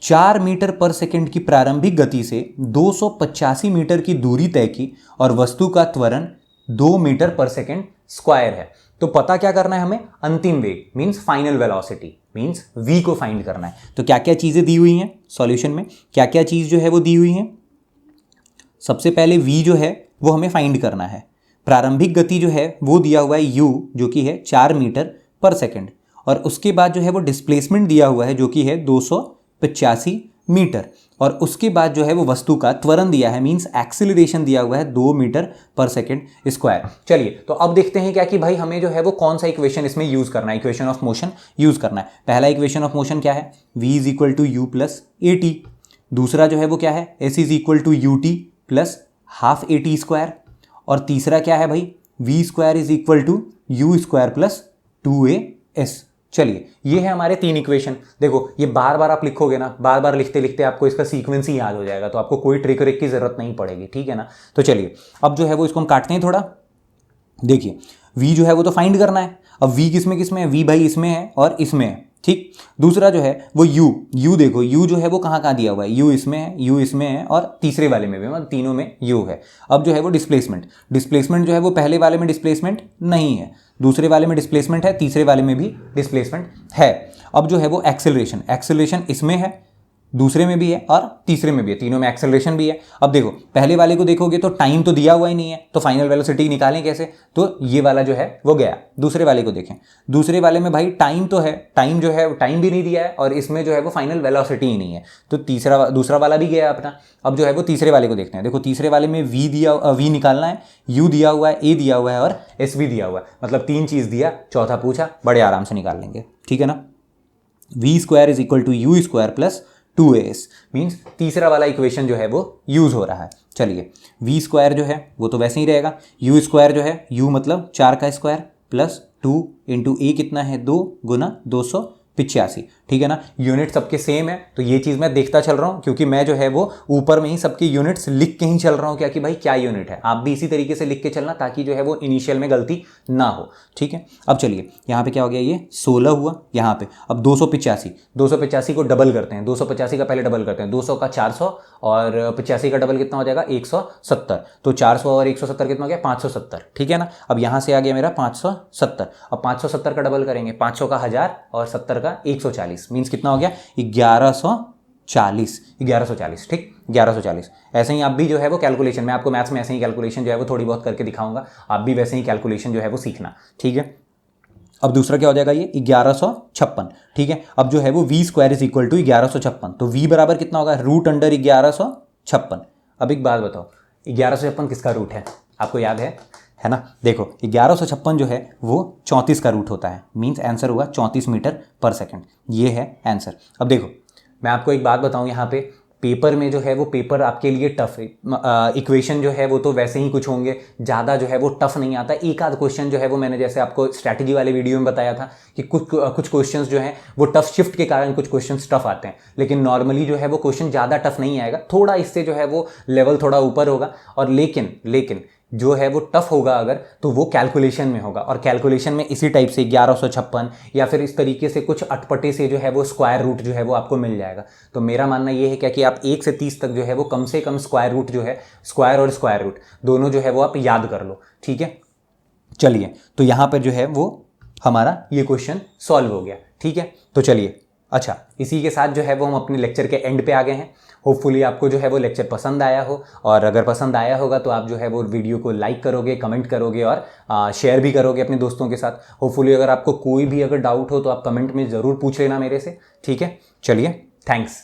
4 मीटर पर सेकंड की प्रारंभिक गति से 285 मीटर की दूरी तय की और वस्तु का त्वरण 2 मीटर पर सेकंड स्क्वायर है। तो पता क्या करना है हमें? अंतिम वेग means final velocity means v को फाइंड करना है। तो क्या क्या चीजें दी हुई हैं सॉल्यूशन में, क्या क्या चीज जो है वो दी हुई है? सबसे पहले v जो है वो हमें फाइंड करना है। प्रारंभिक गति जो है वो दिया हुआ है u, जो कि है 4 मीटर पर सेकंड, और उसके बाद जो है वो डिस्प्लेसमेंट दिया हुआ है जो कि है 285 मीटर, और उसके बाद जो है वो वस्तु का त्वरण दिया है मींस एक्सीलरेशन दिया हुआ है 2 मीटर पर सेकंड स्क्वायर। चलिए तो अब देखते हैं क्या कि भाई हमें जो है वो कौन सा इक्वेशन इसमें यूज करना है, इक्वेशन ऑफ मोशन यूज करना है। पहला इक्वेशन ऑफ मोशन क्या है? v is equal to u plus a t. दूसरा जो है वो क्या है? s is equal to u t plus half a t square. और तीसरा क्या है भाई? v square is equal to u square plus 2as। चलिए ये है हमारे 3 इक्वेशन। देखो ये बार बार आप लिखोगे ना, बार बार लिखते लिखते आपको इसका सीक्वेंस ही याद हो जाएगा, तो आपको कोई ट्रिक व्रिक की जरूरत नहीं पड़ेगी, ठीक है ना। तो चलिए अब जो है वो इसको हम काटते हैं थोड़ा। देखिए v जो है वो तो फाइंड करना है। अब v किसमें किसमें है? v भाई इसमें है और इसमें है, ठीक। दूसरा जो है वो u देखो u जो है वो कहाँ कहाँ दिया हुआ है? u इसमें है, u इसमें है और तीसरे वाले में भी, मतलब तीनों में u है। अब जो है वो डिस्प्लेसमेंट जो है वो पहले वाले में डिस्प्लेसमेंट नहीं है, दूसरे वाले में डिस्प्लेसमेंट है, तीसरे वाले में भी डिस्प्लेसमेंट है। अब जो है वो एक्सेलरेशन इसमें है, दूसरे में भी है और तीसरे में भी है, तीनों में एक्सेलरेशन भी है। अब देखो पहले वाले को देखोगे तो टाइम तो दिया हुआ ही नहीं है, तो फाइनल वेलोसिटी निकालें कैसे? तो ये वाला जो है वो गया। दूसरे वाले को देखें, दूसरे वाले में भाई टाइम तो है, टाइम जो है टाइम भी नहीं दिया है, और इसमें जो है वो फाइनल वेलोसिटी ही नहीं है, तो दूसरा वाला भी गया अपना। अब जो है वो तीसरे वाले को देखते हैं। देखो तीसरे वाले में v निकालना है, u दिया हुआ है, a दिया हुआ है और s भी दिया हुआ है, मतलब 3 चीज दिया, चौथा पूछा, बड़े आराम से निकाल लेंगे, ठीक है ना। v square is equal to u square plus 2as means तीसरा वाला इक्वेशन जो है वो यूज हो रहा है। चलिए v स्क्वायर जो है वो तो वैसे ही रहेगा, u स्क्वायर जो है u मतलब 4 का स्क्वायर प्लस 2 इंटू a कितना है? 2 गुना 285, ठीक है ना। यूनिट सबके सेम है, तो ये चीज़ मैं देखता चल रहा हूँ, क्योंकि मैं जो है वो ऊपर में ही सबके यूनिट्स लिख के ही चल रहा हूँ क्या कि भाई क्या यूनिट है। आप भी इसी तरीके से लिख के चलना ताकि जो है वो इनिशियल में गलती ना हो, ठीक है। अब चलिए यहाँ पे क्या हो गया? ये 16 हुआ यहाँ पे। अब 285 को डबल करते हैं, 285 का पहले डबल करते हैं, 200 का 400 और 85 का डबल कितना हो जाएगा? 170। तो 400 और 170 कितना हो गया? 570, ठीक है ना। अब यहाँ से आ गया मेरा 570। अब 570 का डबल करेंगे, 500 का 1000 और 70 का 140 मीन्स कितना हो गया? 1140, ठीक, 1140। ऐसे ही आप भी जो है वो कैलकुलेशन, मैं आपको मैथ्स में ऐसे ही कैलकुलेशन जो है वो थोड़ी बहुत करके दिखाऊंगा, आप भी वैसे ही कैलकुलेशन जो है वो सीखना, ठीक है। अब दूसरा क्या हो जाएगा? ये 1156, ठीक है। अब जो है वो v square is equal to 1156, तो v बराबर कितना होगा? Root under 1156। अब एक बात बताओ, 1156 किसका रूट है? आपको याद है ना। देखो 1156 जो है वो 34 का रूट होता है, मीन्स आंसर हुआ 34 मीटर पर सेकंड, ये है आंसर। अब देखो मैं आपको एक बात बताऊं, यहाँ पे पेपर में जो है वो पेपर आपके लिए टफ है, इक्वेशन जो है वो तो वैसे ही कुछ होंगे, ज़्यादा जो है वो टफ नहीं आता। एक आध क्वेश्चन जो है वो मैंने जैसे आपको स्ट्रैटेजी वाले वीडियो में बताया था कि कुछ क्वेश्चंस जो हैं वो टफ शिफ्ट के कारण कुछ क्वेश्चंस टफ आते हैं, लेकिन नॉर्मली जो है वो क्वेश्चन ज़्यादा टफ नहीं आएगा, थोड़ा इससे जो है वो लेवल थोड़ा ऊपर होगा। और लेकिन जो है वो टफ होगा अगर, तो वो कैलकुलेशन में होगा, और कैलकुलेशन में इसी टाइप से 1156 या फिर इस तरीके से कुछ अटपटे से जो है वो स्क्वायर रूट जो है वो आपको मिल जाएगा। तो मेरा मानना ये है क्या कि आप 1 से 30 तक जो है वो कम से कम स्क्वायर रूट जो है, स्क्वायर और स्क्वायर रूट दोनों जो है वो आप याद कर लो, ठीक है। चलिए तो यहाँ पर जो है वो हमारा ये क्वेश्चन सॉल्व हो गया, ठीक है। तो चलिए अच्छा, इसी के साथ जो है वो हम अपने लेक्चर के एंड पे आ गए हैं। होपफुली आपको जो है वो लेक्चर पसंद आया हो, और अगर पसंद आया होगा तो आप जो है वो वीडियो को लाइक करोगे, कमेंट करोगे और शेयर भी करोगे अपने दोस्तों के साथ। होपफुली अगर आपको कोई भी अगर डाउट हो तो आप कमेंट में ज़रूर पूछ लेना मेरे से, ठीक है। चलिए थैंक्स।